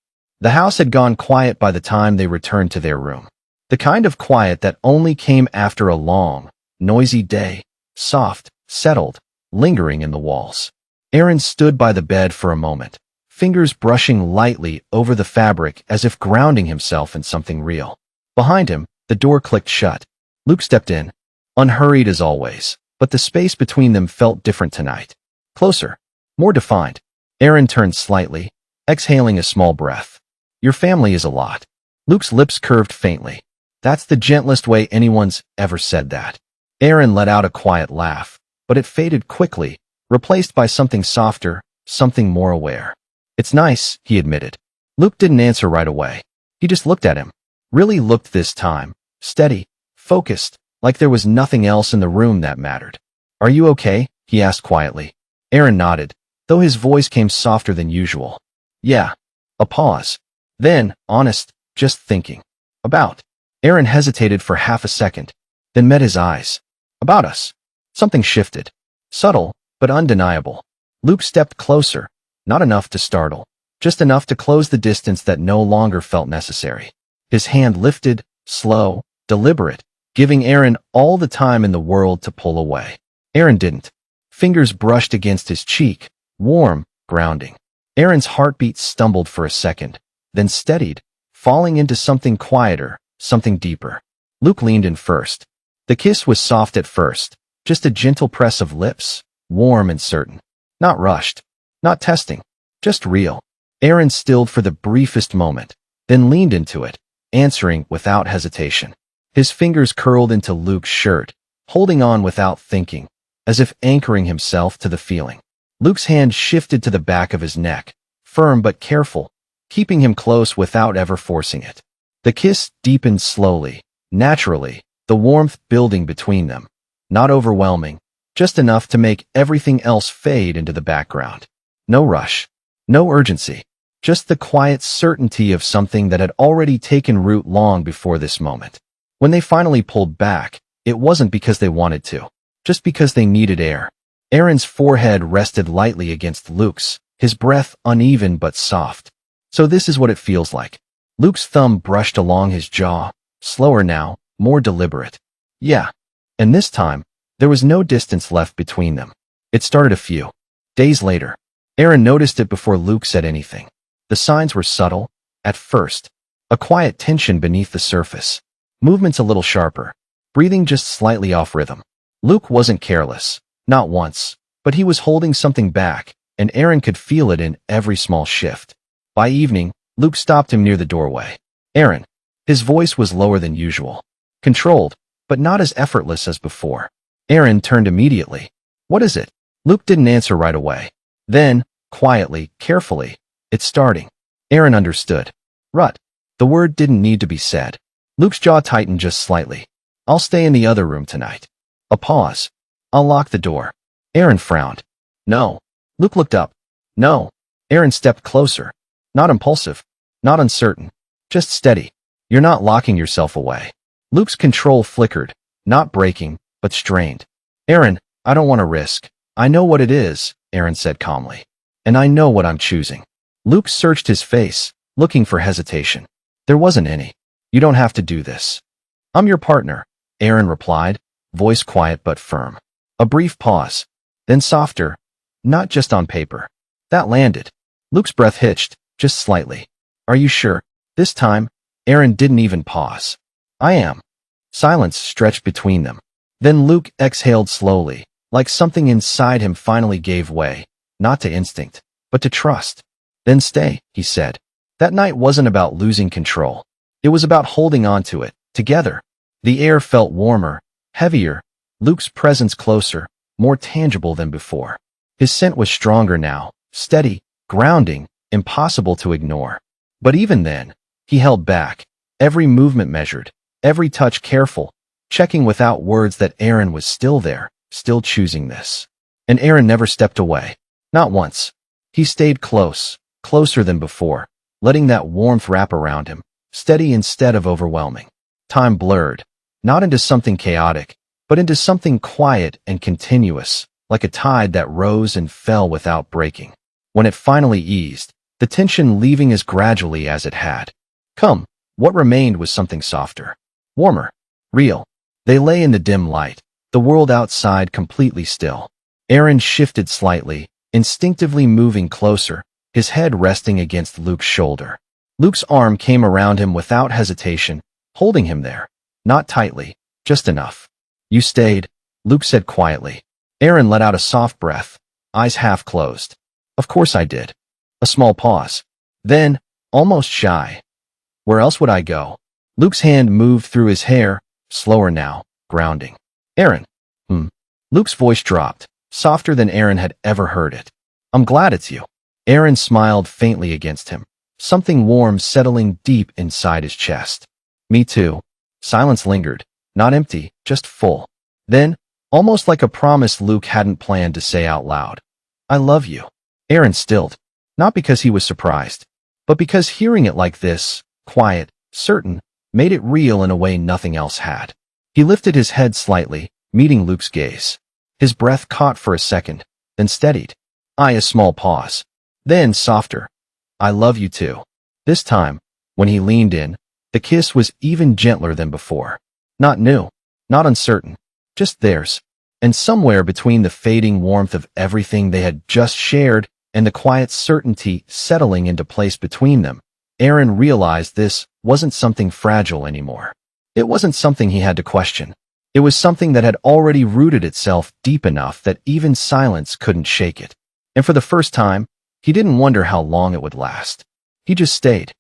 The house had gone quiet by the time they returned to their room. The kind of quiet that only came after a long, noisy day, soft, settled, lingering in the walls. Aaron stood by the bed for a moment, fingers brushing lightly over the fabric as if grounding himself in something real. Behind him, the door clicked shut. Luke stepped in, unhurried as always, but the space between them felt different tonight. Closer, more defined. Aaron turned slightly, exhaling a small breath. "Your family is a lot." Luke's lips curved faintly. That's the gentlest way anyone's ever said that. Aaron let out a quiet laugh, but it faded quickly, replaced by something softer, something more aware. "It's nice," he admitted. Luke didn't answer right away. He just looked at him. Really looked this time, steady, focused, like there was nothing else in the room that mattered. "Are you okay?" he asked quietly. Aaron nodded, though his voice came softer than usual. "Yeah." A pause. Then, honest, just thinking. "About." Aaron hesitated for half a second, then met his eyes. "About us." Something shifted. Subtle, but undeniable. Luke stepped closer, not enough to startle, just enough to close the distance that no longer felt necessary. His hand lifted, slow, deliberate, giving Aaron all the time in the world to pull away. Aaron didn't. Fingers brushed against his cheek, warm, grounding. Aaron's heartbeat stumbled for a second, then steadied, falling into something quieter, something deeper. Luke leaned in first. The kiss was soft at first, just a gentle press of lips, warm and certain. Not rushed, not testing, just real. Aaron stilled for the briefest moment, then leaned into it, answering without hesitation. His fingers curled into Luke's shirt, holding on without thinking, as if anchoring himself to the feeling. Luke's hand shifted to the back of his neck, firm but careful, keeping him close without ever forcing it. The kiss deepened slowly, naturally, the warmth building between them. Not overwhelming, just enough to make everything else fade into the background. No rush, no urgency, just the quiet certainty of something that had already taken root long before this moment. When they finally pulled back, it wasn't because they wanted to, just because they needed air. Aaron's forehead rested lightly against Luke's, his breath uneven but soft. So this is what it feels like. Luke's thumb brushed along his jaw, slower now, more deliberate. Yeah. And this time, there was no distance left between them. It started a few days later. Aaron noticed it before Luke said anything. The signs were subtle, at first. A quiet tension beneath the surface. Movements a little sharper. Breathing just slightly off rhythm. Luke wasn't careless. Not once. But he was holding something back, and Aaron could feel it in every small shift. By evening, Luke stopped him near the doorway. Aaron. His voice was lower than usual. Controlled, but not as effortless as before. Aaron turned immediately. What is it? Luke didn't answer right away. Then, quietly, carefully, it's starting. Aaron understood. Rut. The word didn't need to be said. Luke's jaw tightened just slightly. I'll stay in the other room tonight. A pause. I'll lock the door. Aaron frowned. No. Luke looked up. No. Aaron stepped closer. Not impulsive. Not uncertain. Just steady. You're not locking yourself away. Luke's control flickered. Not breaking, but strained. Aaron, I don't want to risk. I know what it is, Aaron said calmly. And I know what I'm choosing. Luke searched his face, looking for hesitation. There wasn't any. You don't have to do this. I'm your partner, Aaron replied, voice quiet but firm. A brief pause. Then softer. Not just on paper. That landed. Luke's breath hitched, just slightly. Are you sure? This time, Aaron didn't even pause. I am. Silence stretched between them. Then Luke exhaled slowly, like something inside him finally gave way, not to instinct, but to trust. Then stay, he said. That night wasn't about losing control. It was about holding on to it, together. The air felt warmer, heavier, Luke's presence closer, more tangible than before. His scent was stronger now, steady, grounding, impossible to ignore. But even then, he held back, every movement measured, every touch careful, checking without words that Aaron was still there, still choosing this. And Aaron never stepped away. Not once. He stayed close, closer than before, letting that warmth wrap around him, steady instead of overwhelming. Time blurred, not into something chaotic, but into something quiet and continuous, like a tide that rose and fell without breaking. When it finally eased, the tension leaving as gradually as it had come, what remained was something softer, warmer, real. They lay in the dim light, the world outside completely still. Aaron shifted slightly, instinctively moving closer, his head resting against Luke's shoulder. Luke's arm came around him without hesitation, holding him there. Not tightly, just enough. You stayed, Luke said quietly. Aaron let out a soft breath, eyes half closed. Of course I did. A small pause. Then, almost shy. Where else would I go? Luke's hand moved through his hair, slower now, grounding. Aaron. Luke's voice dropped, softer than Aaron had ever heard it. I'm glad it's you. Aaron smiled faintly against him, something warm settling deep inside his chest. Me too. Silence lingered, not empty, just full. Then, almost like a promise Luke hadn't planned to say out loud. I love you. Aaron stilled, not because he was surprised, but because hearing it like this, quiet, certain, made it real in a way nothing else had. He lifted his head slightly, meeting Luke's gaze. His breath caught for a second, then steadied. A small pause. Then softer. I love you too. This time, when he leaned in, the kiss was even gentler than before. Not new, not uncertain, just theirs. And somewhere between the fading warmth of everything they had just shared and the quiet certainty settling into place between them, Aaron realized this wasn't something fragile anymore. It wasn't something he had to question. It was something that had already rooted itself deep enough that even silence couldn't shake it. And for the first time, he didn't wonder how long it would last. He just stayed.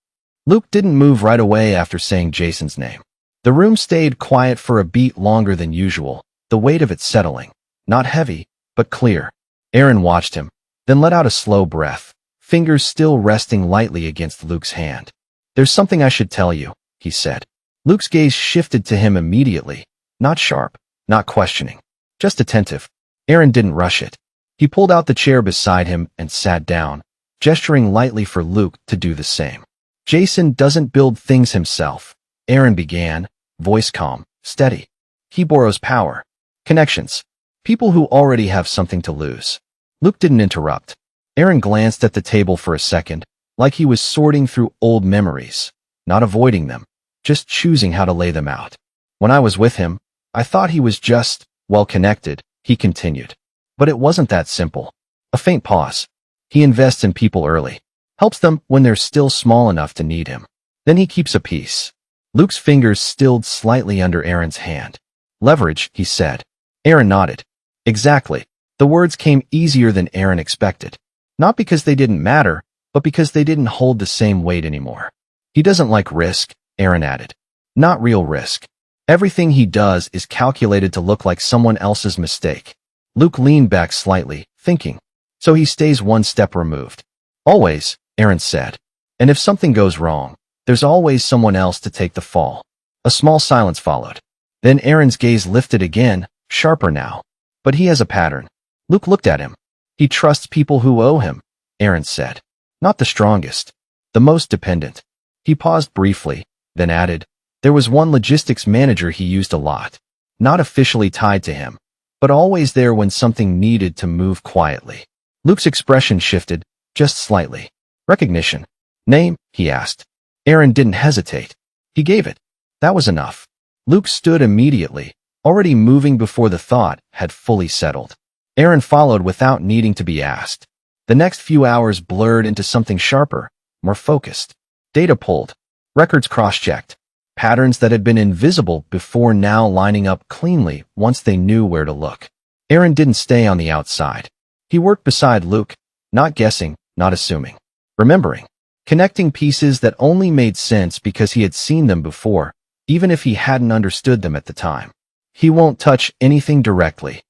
Luke didn't move right away after saying Jason's name. The room stayed quiet for a beat longer than usual, the weight of it settling, not heavy, but clear. Aaron watched him, then let out a slow breath, fingers still resting lightly against Luke's hand. "There's something I should tell you," he said. Luke's gaze shifted to him immediately, not sharp, not questioning, just attentive. Aaron didn't rush it. He pulled out the chair beside him and sat down, gesturing lightly for Luke to do the same. "Jason doesn't build things himself," Aaron began, voice calm, steady. "He borrows power, connections, people who already have something to lose." Luke didn't interrupt. Aaron glanced at the table for a second, like he was sorting through old memories, not avoiding them, just choosing how to lay them out. "When I was with him, I thought he was just, well connected," he continued. "But it wasn't that simple." A faint pause. "He invests in people early, helps them when they're still small enough to need him. Then he keeps a peace." Luke's fingers stilled slightly under Aaron's hand. "Leverage," he said. Aaron nodded. "Exactly." The words came easier than Aaron expected. Not because they didn't matter, but because they didn't hold the same weight anymore. "He doesn't like risk," Aaron added. "Not real risk. Everything he does is calculated to look like someone else's mistake." Luke leaned back slightly, thinking. "So he stays one step removed." "Always," Aaron said. "And if something goes wrong, there's always someone else to take the fall." A small silence followed. Then Aaron's gaze lifted again, sharper now. "But he has a pattern." Luke looked at him. "He trusts people who owe him," Aaron said. "Not the strongest, the most dependent." He paused briefly, then added, "There was one logistics manager he used a lot. Not officially tied to him, but always there when something needed to move quietly." Luke's expression shifted, just slightly. "Recognition. Name?" he asked. Aaron didn't hesitate. He gave it. That was enough. Luke stood immediately, already moving before the thought had fully settled. Aaron followed without needing to be asked. The next few hours blurred into something sharper, more focused. Data pulled, records cross-checked, patterns that had been invisible before now lining up cleanly once they knew where to look. Aaron didn't stay on the outside. He worked beside Luke, not guessing, not assuming, remembering, connecting pieces that only made sense because he had seen them before, even if he hadn't understood them at the time. "He won't touch anything directly,"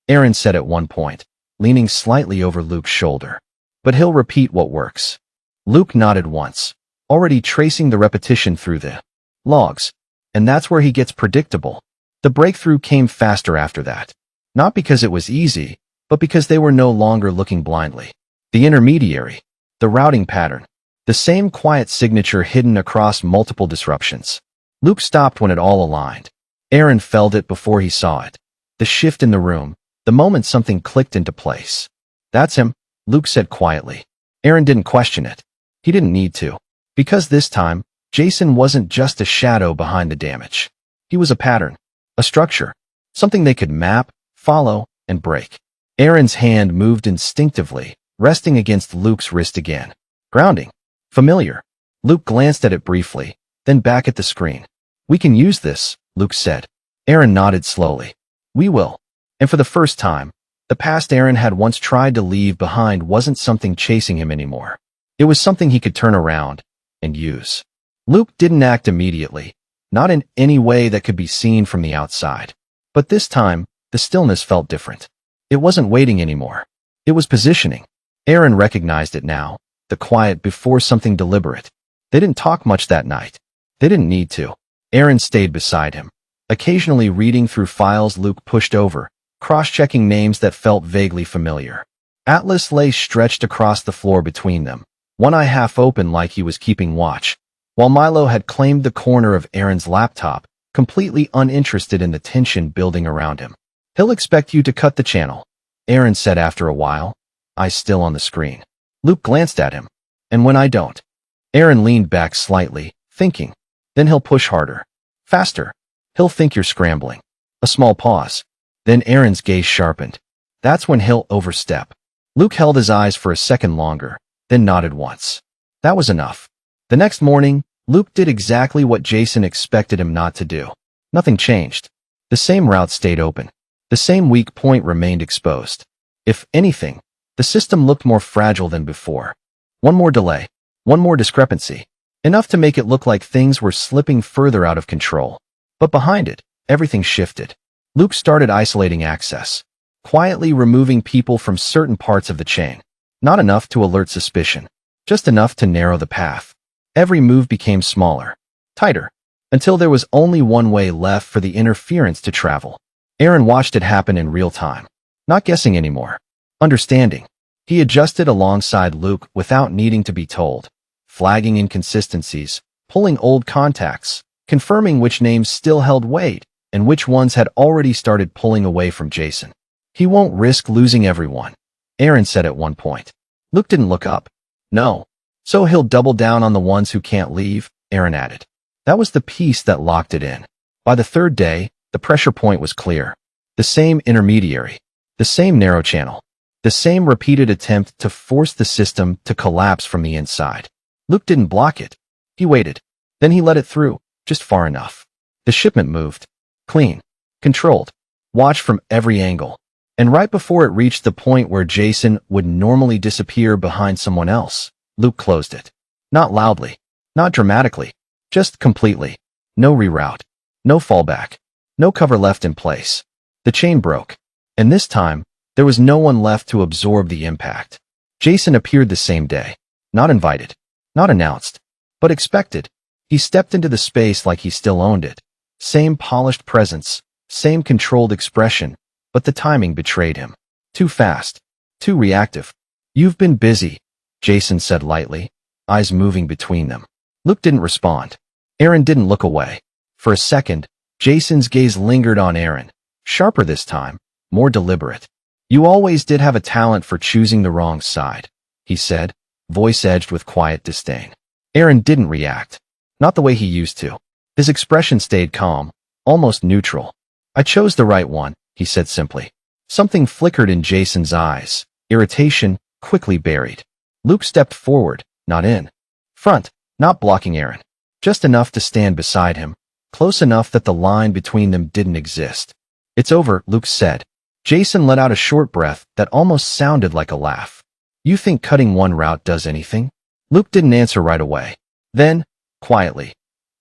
Aaron said at one point, leaning slightly over Luke's shoulder. "But he'll repeat what works." Luke nodded once, already tracing the repetition through the logs. And that's where he gets predictable. The breakthrough came faster after that. Not because it was easy, but because they were no longer looking blindly. The intermediary, the routing pattern, the same quiet signature hidden across multiple disruptions. Luke stopped when it all aligned. Aaron felt it before he saw it. The shift in the room, the moment something clicked into place. "That's him," Luke said quietly. Aaron didn't question it. He didn't need to. Because this time, Jason wasn't just a shadow behind the damage. He was a pattern, a structure, something they could map, follow, and break. Aaron's hand moved instinctively, resting against Luke's wrist again. Grounding. Familiar. Luke glanced at it briefly, then back at the screen. "We can use this," Luke said. Aaron nodded slowly. "We will." And for the first time, the past Aaron had once tried to leave behind wasn't something chasing him anymore. It was something he could turn around and use. Luke didn't act immediately, not in any way that could be seen from the outside. But this time, the stillness felt different. It wasn't waiting anymore. It was positioning. Aaron recognized it now, the quiet before something deliberate. They didn't talk much that night. They didn't need to. Aaron stayed beside him, occasionally reading through files Luke pushed over, cross-checking names that felt vaguely familiar. Atlas lay stretched across the floor between them, one eye half open like he was keeping watch, while Milo had claimed the corner of Aaron's laptop, completely uninterested in the tension building around him. "He'll expect you to cut the channel," Aaron said after a while, eyes still on the screen. Luke glanced at him. "And when I don't?" Aaron leaned back slightly, thinking. "Then he'll push harder. Faster. He'll think you're scrambling." A small pause. Then Aaron's gaze sharpened. "That's when he'll overstep." Luke held his eyes for a second longer, then nodded once. That was enough. The next morning, Luke did exactly what Jason expected him not to do. Nothing changed. The same route stayed open. The same weak point remained exposed. If anything, the system looked more fragile than before. One more delay. One more discrepancy. Enough to make it look like things were slipping further out of control. But behind it, everything shifted. Luke started isolating access, quietly removing people from certain parts of the chain. Not enough to alert suspicion, just enough to narrow the path. Every move became smaller, tighter, until there was only one way left for the interference to travel. Aaron watched it happen in real time, not guessing anymore, understanding. He adjusted alongside Luke without needing to be told, flagging inconsistencies, pulling old contacts, confirming which names still held weight and which ones had already started pulling away from Jason. He won't risk losing everyone, Aaron said at one point. Luke didn't look up. No. So he'll double down on the ones who can't leave, Aaron added. That was the piece that locked it in. By the third day, the pressure point was clear. The same intermediary, the same narrow channel, the same repeated attempt to force the system to collapse from the inside. Luke didn't block it. He waited. Then he let it through, just far enough. The shipment moved. Clean. Controlled. Watched from every angle. And right before it reached the point where Jason would normally disappear behind someone else, Luke closed it. Not loudly. Not dramatically. Just completely. No reroute. No fallback. No cover left in place. The chain broke. And this time, there was no one left to absorb the impact. Jason appeared the same day. Not invited. Not announced. But expected. He stepped into the space like he still owned it. Same polished presence. Same controlled expression. But the timing betrayed him. Too fast. Too reactive. You've been busy, Jason said lightly, eyes moving between them. Luke didn't respond. Aaron didn't look away. For a second, Jason's gaze lingered on Aaron. Sharper this time, more deliberate. You always did have a talent for choosing the wrong side, he said, voice edged with quiet disdain. Aaron didn't react. Not the way he used to. His expression stayed calm, almost neutral. I chose the right one, he said simply. Something flickered in Jason's eyes, irritation quickly buried. Luke stepped forward, not in front, not blocking Aaron. Just enough to stand beside him, close enough that the line between them didn't exist. It's over, Luke said. Jason let out a short breath that almost sounded like a laugh. You think cutting one route does anything? Luke didn't answer right away. Then, quietly,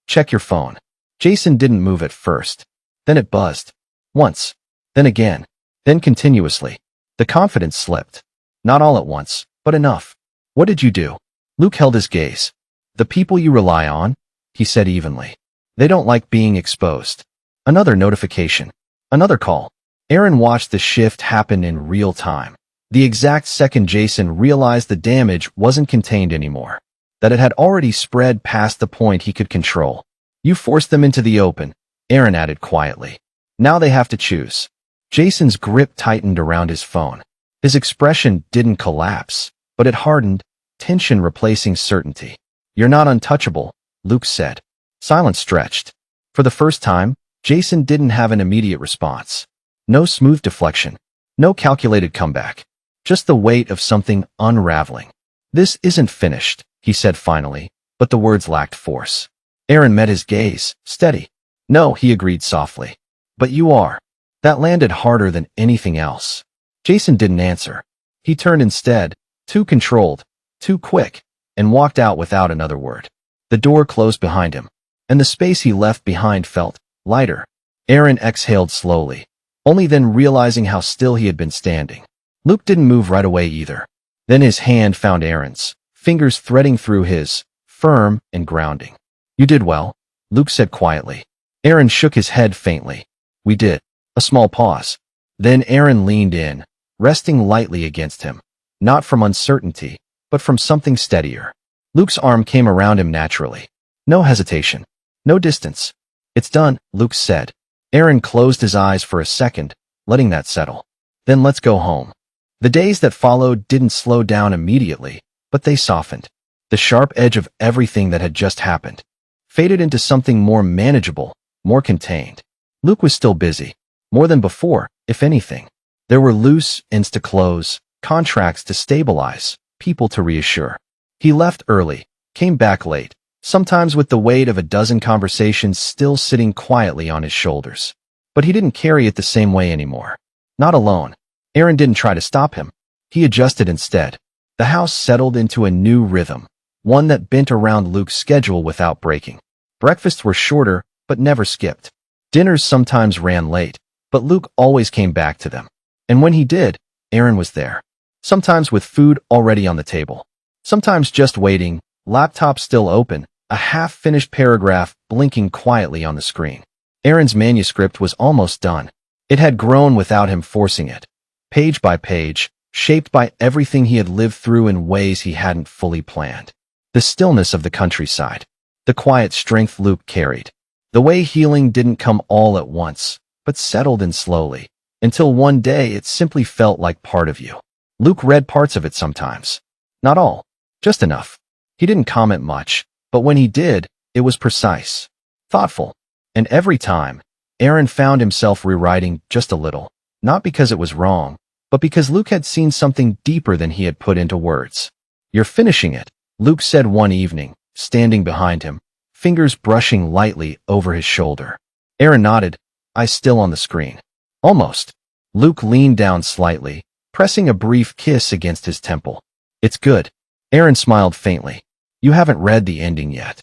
check your phone. Jason didn't move at first. Then it buzzed. Once. Then again. Then continuously. The confidence slipped. Not all at once, but enough. What did you do? Luke held his gaze. The people you rely on, he said evenly. They don't like being exposed. Another notification. Another call. Aaron watched the shift happen in real time. The exact second Jason realized the damage wasn't contained anymore. That it had already spread past the point he could control. You forced them into the open, Aaron added quietly. Now they have to choose. Jason's grip tightened around his phone. His expression didn't collapse, but it hardened, tension replacing certainty. You're not untouchable, Luke said. Silence stretched. For the first time, Jason didn't have an immediate response. No smooth deflection. No calculated comeback. Just the weight of something unraveling. This isn't finished, he said finally, but the words lacked force. Aaron met his gaze, steady. No, he agreed softly. But you are. That landed harder than anything else. Jason didn't answer. He turned instead, too controlled, too quick, and walked out without another word. The door closed behind him, and the space he left behind felt lighter. Aaron exhaled slowly, only then realizing how still he had been standing. Luke didn't move right away either. Then his hand found Aaron's, fingers threading through his, firm and grounding. You did well, Luke said quietly. Aaron shook his head faintly. We did. A small pause. Then Aaron leaned in, resting lightly against him. Not from uncertainty, but from something steadier. Luke's arm came around him naturally. No hesitation. No distance. It's done, Luke said. Aaron closed his eyes for a second, letting that settle. Then let's go home. The days that followed didn't slow down immediately, but they softened. The sharp edge of everything that had just happened faded into something more manageable, more contained. Luke was still busy. More than before, if anything. There were loose ends to close, contracts to stabilize, people to reassure. He left early, came back late, sometimes with the weight of a dozen conversations still sitting quietly on his shoulders. But he didn't carry it the same way anymore. Not alone. Aaron didn't try to stop him. He adjusted instead. The house settled into a new rhythm, one that bent around Luke's schedule without breaking. Breakfasts were shorter, but never skipped. Dinners sometimes ran late, but Luke always came back to them. And when he did, Aaron was there. Sometimes with food already on the table. Sometimes just waiting, laptop still open, a half-finished paragraph blinking quietly on the screen. Aaron's manuscript was almost done. It had grown without him forcing it. Page by page, shaped by everything he had lived through in ways he hadn't fully planned. The stillness of the countryside. The quiet strength Luke carried. The way healing didn't come all at once, but settled in slowly, until one day it simply felt like part of you. Luke read parts of it sometimes. Not all. Just enough. He didn't comment much, but when he did, it was precise. Thoughtful. And every time, Aaron found himself rewriting just a little, not because it was wrong, but because Luke had seen something deeper than he had put into words. "You're finishing it," Luke said one evening, standing behind him, fingers brushing lightly over his shoulder. Aaron nodded, eyes still on the screen. "Almost." Luke leaned down slightly, pressing a brief kiss against his temple. "It's good." Aaron smiled faintly. "You haven't read the ending yet."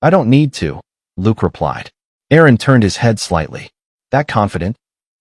"I don't need to," Luke replied. Aaron turned his head slightly. "That confident?"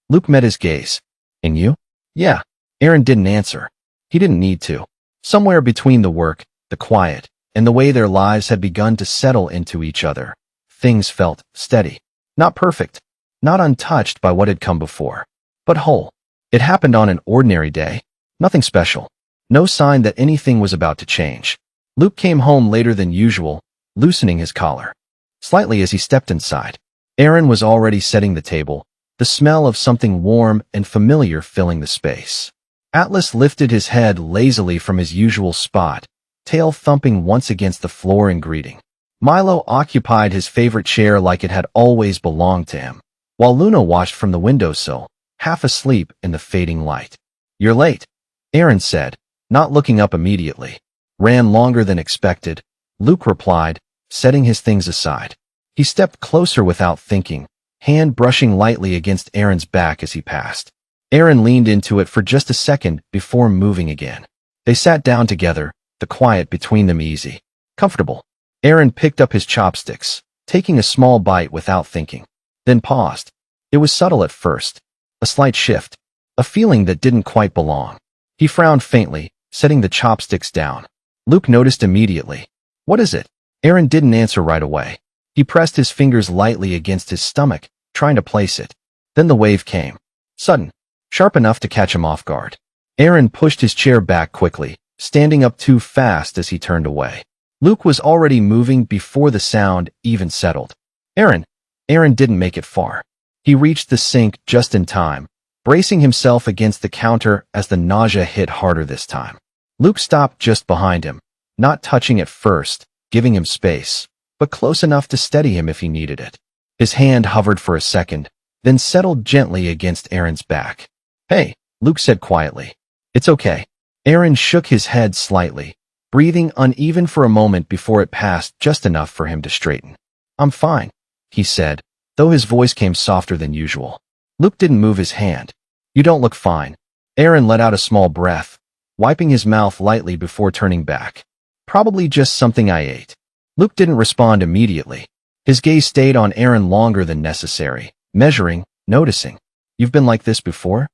Luke met his gaze. "And you?" "Yeah." Aaron didn't answer. He didn't need to. Somewhere between the work, the quiet, and the way their lives had begun to settle into each other, things felt steady. Not perfect. Not untouched by what had come before. But whole. It happened on an ordinary day. Nothing special. No sign that anything was about to change. Luke came home later than usual, loosening his collar. Slightly as he stepped inside. Aaron was already setting the table, the smell of something warm and familiar filling the space. Atlas lifted his head lazily from his usual spot, tail thumping once against the floor in greeting. Milo occupied his favorite chair like it had always belonged to him, while Luna watched from the windowsill, half asleep in the fading light. "You're late," Aaron said, not looking up immediately. "Ran longer than expected," Luke replied, setting his things aside. He stepped closer without thinking, hand brushing lightly against Aaron's back as he passed. Aaron leaned into it for just a second before moving again. They sat down together, the quiet between them easy. Comfortable. Aaron picked up his chopsticks, taking a small bite without thinking, then paused. It was subtle at first. A slight shift. A feeling that didn't quite belong. He frowned faintly, setting the chopsticks down. Luke noticed immediately. "What is it?" Aaron didn't answer right away. He pressed his fingers lightly against his stomach, trying to place it. Then the wave came. Sudden. Sharp enough to catch him off guard. Aaron pushed his chair back quickly, standing up too fast as he turned away. Luke was already moving before the sound even settled. "Aaron." Aaron didn't make it far. He reached the sink just in time, bracing himself against the counter as the nausea hit harder this time. Luke stopped just behind him, not touching at first, giving him space, but close enough to steady him if he needed it. His hand hovered for a second, then settled gently against Aaron's back. "Hey," Luke said quietly. "It's okay." Aaron shook his head slightly, breathing uneven for a moment before it passed just enough for him to straighten. "I'm fine," he said, though his voice came softer than usual. Luke didn't move his hand. "You don't look fine." Aaron let out a small breath, wiping his mouth lightly before turning back. "Probably just something I ate." Luke didn't respond immediately. His gaze stayed on Aaron longer than necessary, measuring, noticing. "You've been like this before?"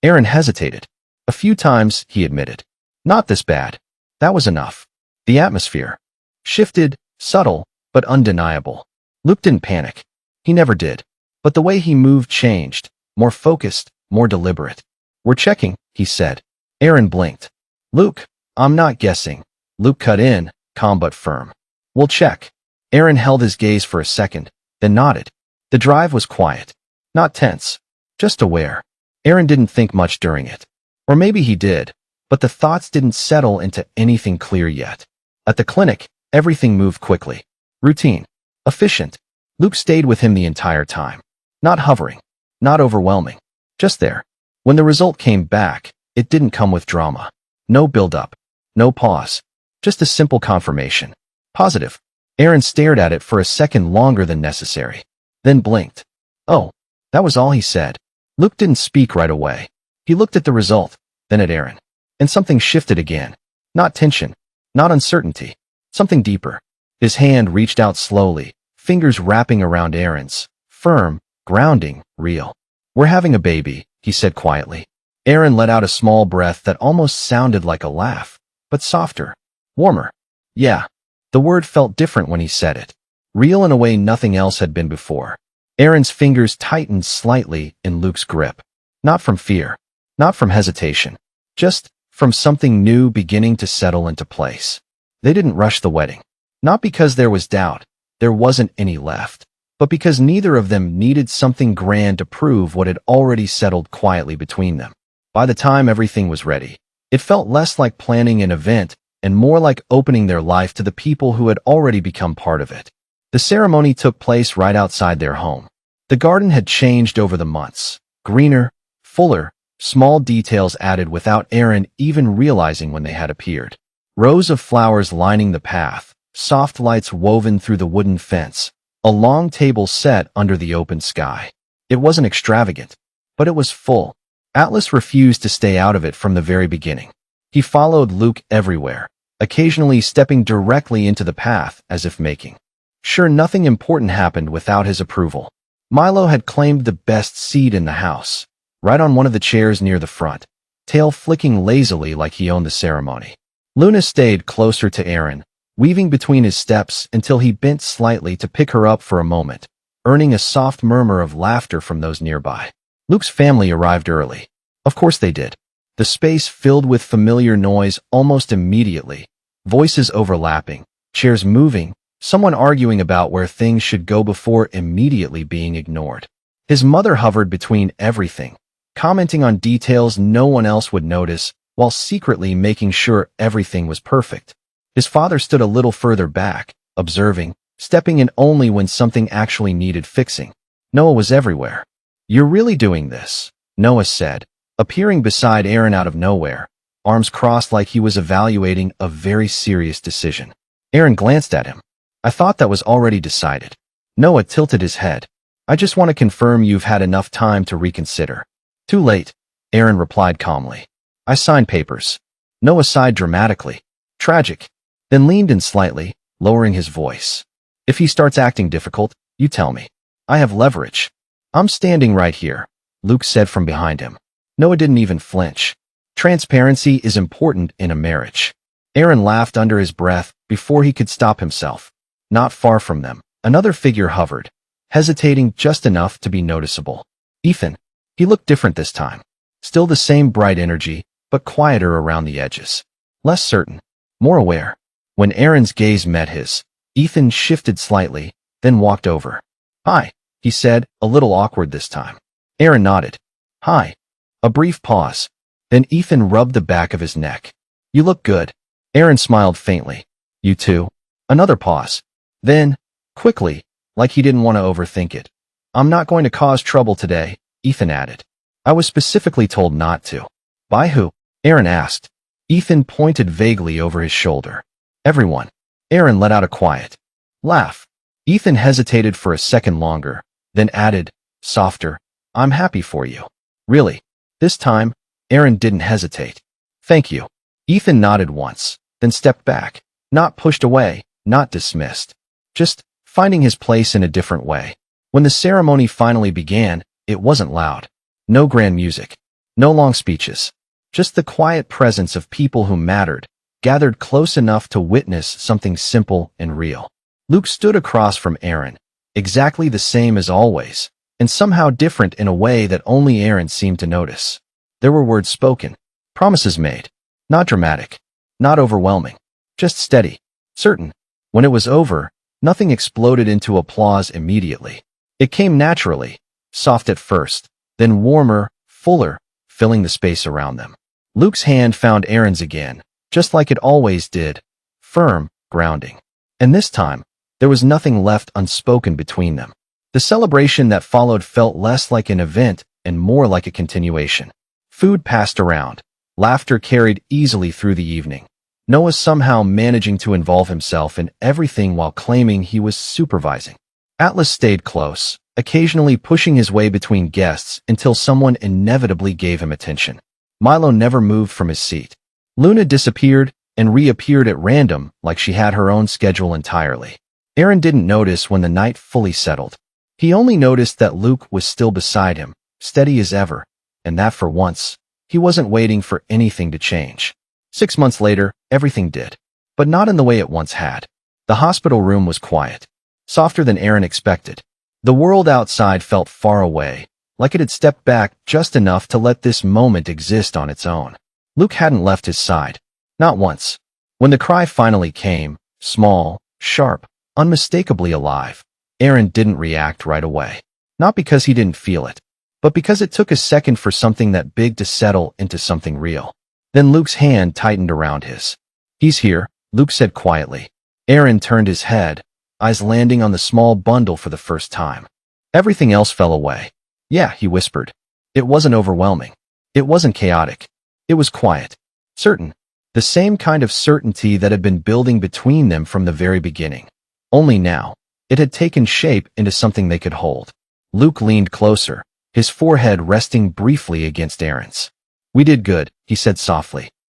Aaron hesitated. "A few times," he admitted. "Not this bad." That was enough. The atmosphere. Shifted, subtle, but undeniable. Luke didn't panic. He never did. But the way he moved changed, more focused, more deliberate. "We're checking," he said. Aaron blinked. "Luke, I'm not guessing." Luke cut in, calm but firm. "We'll check." Aaron held his gaze for a second, then nodded. The drive was quiet. Not tense. Just aware. Aaron didn't think much during it. Or maybe he did, but the thoughts didn't settle into anything clear yet. At the clinic, everything moved quickly. Routine. Efficient. Luke stayed with him the entire time. Not hovering. Not overwhelming. Just there. When the result came back, it didn't come with drama. No build-up. No pause. Just a simple confirmation. Positive. Aaron stared at it for a second longer than necessary. Then blinked. "Oh." That was all he said. Luke didn't speak right away. He looked at the result, then at Aaron. And something shifted again. Not tension. Not uncertainty. Something deeper. His hand reached out slowly, fingers wrapping around Aaron's. Firm, grounding, real. "We're having a baby," he said quietly. Aaron let out a small breath that almost sounded like a laugh, but softer, warmer. Yeah. The word felt different when he said it. Real in a way nothing else had been before. Aaron's fingers tightened slightly in Luke's grip. Not from fear. Not from hesitation. Just from something new beginning to settle into place. They didn't rush the wedding. Not because there was doubt. There wasn't any left. But because neither of them needed something grand to prove what had already settled quietly between them. By the time everything was ready, it felt less like planning an event and more like opening their life to the people who had already become part of it. The ceremony took place right outside their home. The garden had changed over the months. Greener, fuller, small details added without Aaron even realizing when they had appeared. Rows of flowers lining the path, soft lights woven through the wooden fence, a long table set under the open sky. It wasn't extravagant, but it was full. Atlas refused to stay out of it from the very beginning. He followed Luke everywhere, occasionally stepping directly into the path as if making sure nothing important happened without his approval. Milo had claimed the best seat in the house, right on one of the chairs near the front, tail flicking lazily like he owned the ceremony. Luna stayed closer to Aaron, weaving between his steps until he bent slightly to pick her up for a moment, earning a soft murmur of laughter from those nearby. Luke's family arrived early. Of course they did. The space filled with familiar noise almost immediately, voices overlapping, chairs moving, someone arguing about where things should go before immediately being ignored. His mother hovered between everything, commenting on details no one else would notice, while secretly making sure everything was perfect. His father stood a little further back, observing, stepping in only when something actually needed fixing. Noah was everywhere. "You're really doing this," Noah said, appearing beside Aaron out of nowhere, arms crossed like he was evaluating a very serious decision. Aaron glanced at him. "I thought that was already decided." Noah tilted his head. "I just want to confirm you've had enough time to reconsider." "Too late," Aaron replied calmly. "I signed papers." Noah sighed dramatically. "Tragic," then leaned in slightly, lowering his voice. "If he starts acting difficult, you tell me. I have leverage." "I'm standing right here," Luke said from behind him. Noah didn't even flinch. Transparency is important in a marriage. Aaron laughed under his breath before he could stop himself. Not far from them, another figure hovered, hesitating just enough to be noticeable. Ethan. He looked different this time. Still the same bright energy, but quieter around the edges. Less certain, more aware. When Aaron's gaze met his, Ethan shifted slightly, then walked over. "Hi," he said, a little awkward this time. Aaron nodded. "Hi." A brief pause. Then Ethan rubbed the back of his neck. "You look good." Aaron smiled faintly. "You too." Another pause. Then, quickly, like he didn't want to overthink it. "I'm not going to cause trouble today," Ethan added. "I was specifically told not to." "By who?" Aaron asked. Ethan pointed vaguely over his shoulder. "Everyone." Aaron let out a quiet laugh. Ethan hesitated for a second longer, then added, softer, "I'm happy for you." "Really?" This time, Aaron didn't hesitate. "Thank you." Ethan nodded once, then stepped back, not pushed away, not dismissed. Just finding his place in a different way. When the ceremony finally began, it wasn't loud. No grand music. No long speeches. Just the quiet presence of people who mattered, gathered close enough to witness something simple and real. Luke stood across from Aaron, exactly the same as always, and somehow different in a way that only Aaron seemed to notice. There were words spoken, promises made. Not dramatic, not overwhelming, just steady, certain. When it was over, nothing exploded into applause immediately. It came naturally, soft at first, then warmer, fuller, filling the space around them. Luke's hand found Aaron's again, just like it always did, firm, grounding. And this time, there was nothing left unspoken between them. The celebration that followed felt less like an event and more like a continuation. Food passed around. Laughter carried easily through the evening. Noah somehow managing to involve himself in everything while claiming he was supervising. Atlas stayed close, occasionally pushing his way between guests until someone inevitably gave him attention. Milo never moved from his seat. Luna disappeared and reappeared at random like she had her own schedule entirely. Aaron didn't notice when the night fully settled. He only noticed that Luke was still beside him, steady as ever, and that for once, He wasn't waiting for anything to change. 6 months later, everything did. But not in the way it once had. The hospital room was quiet. Softer than Aaron expected. The world outside felt far away, like it had stepped back just enough to let this moment exist on its own. Luke hadn't left his side. Not once. When the cry finally came, small, sharp, unmistakably alive, Aaron didn't react right away. Not because he didn't feel it, but because it took a second for something that big to settle into something real. Then Luke's hand tightened around his. "He's here," Luke said quietly. Aaron turned his head, eyes landing on the small bundle for the first time. Everything else fell away. "Yeah," he whispered. It wasn't overwhelming. It wasn't chaotic. It was quiet. Certain. The same kind of certainty that had been building between them from the very beginning. Only now, it had taken shape into something they could hold. Luke leaned closer, his forehead resting briefly against Aaron's. "We did good," he said softly.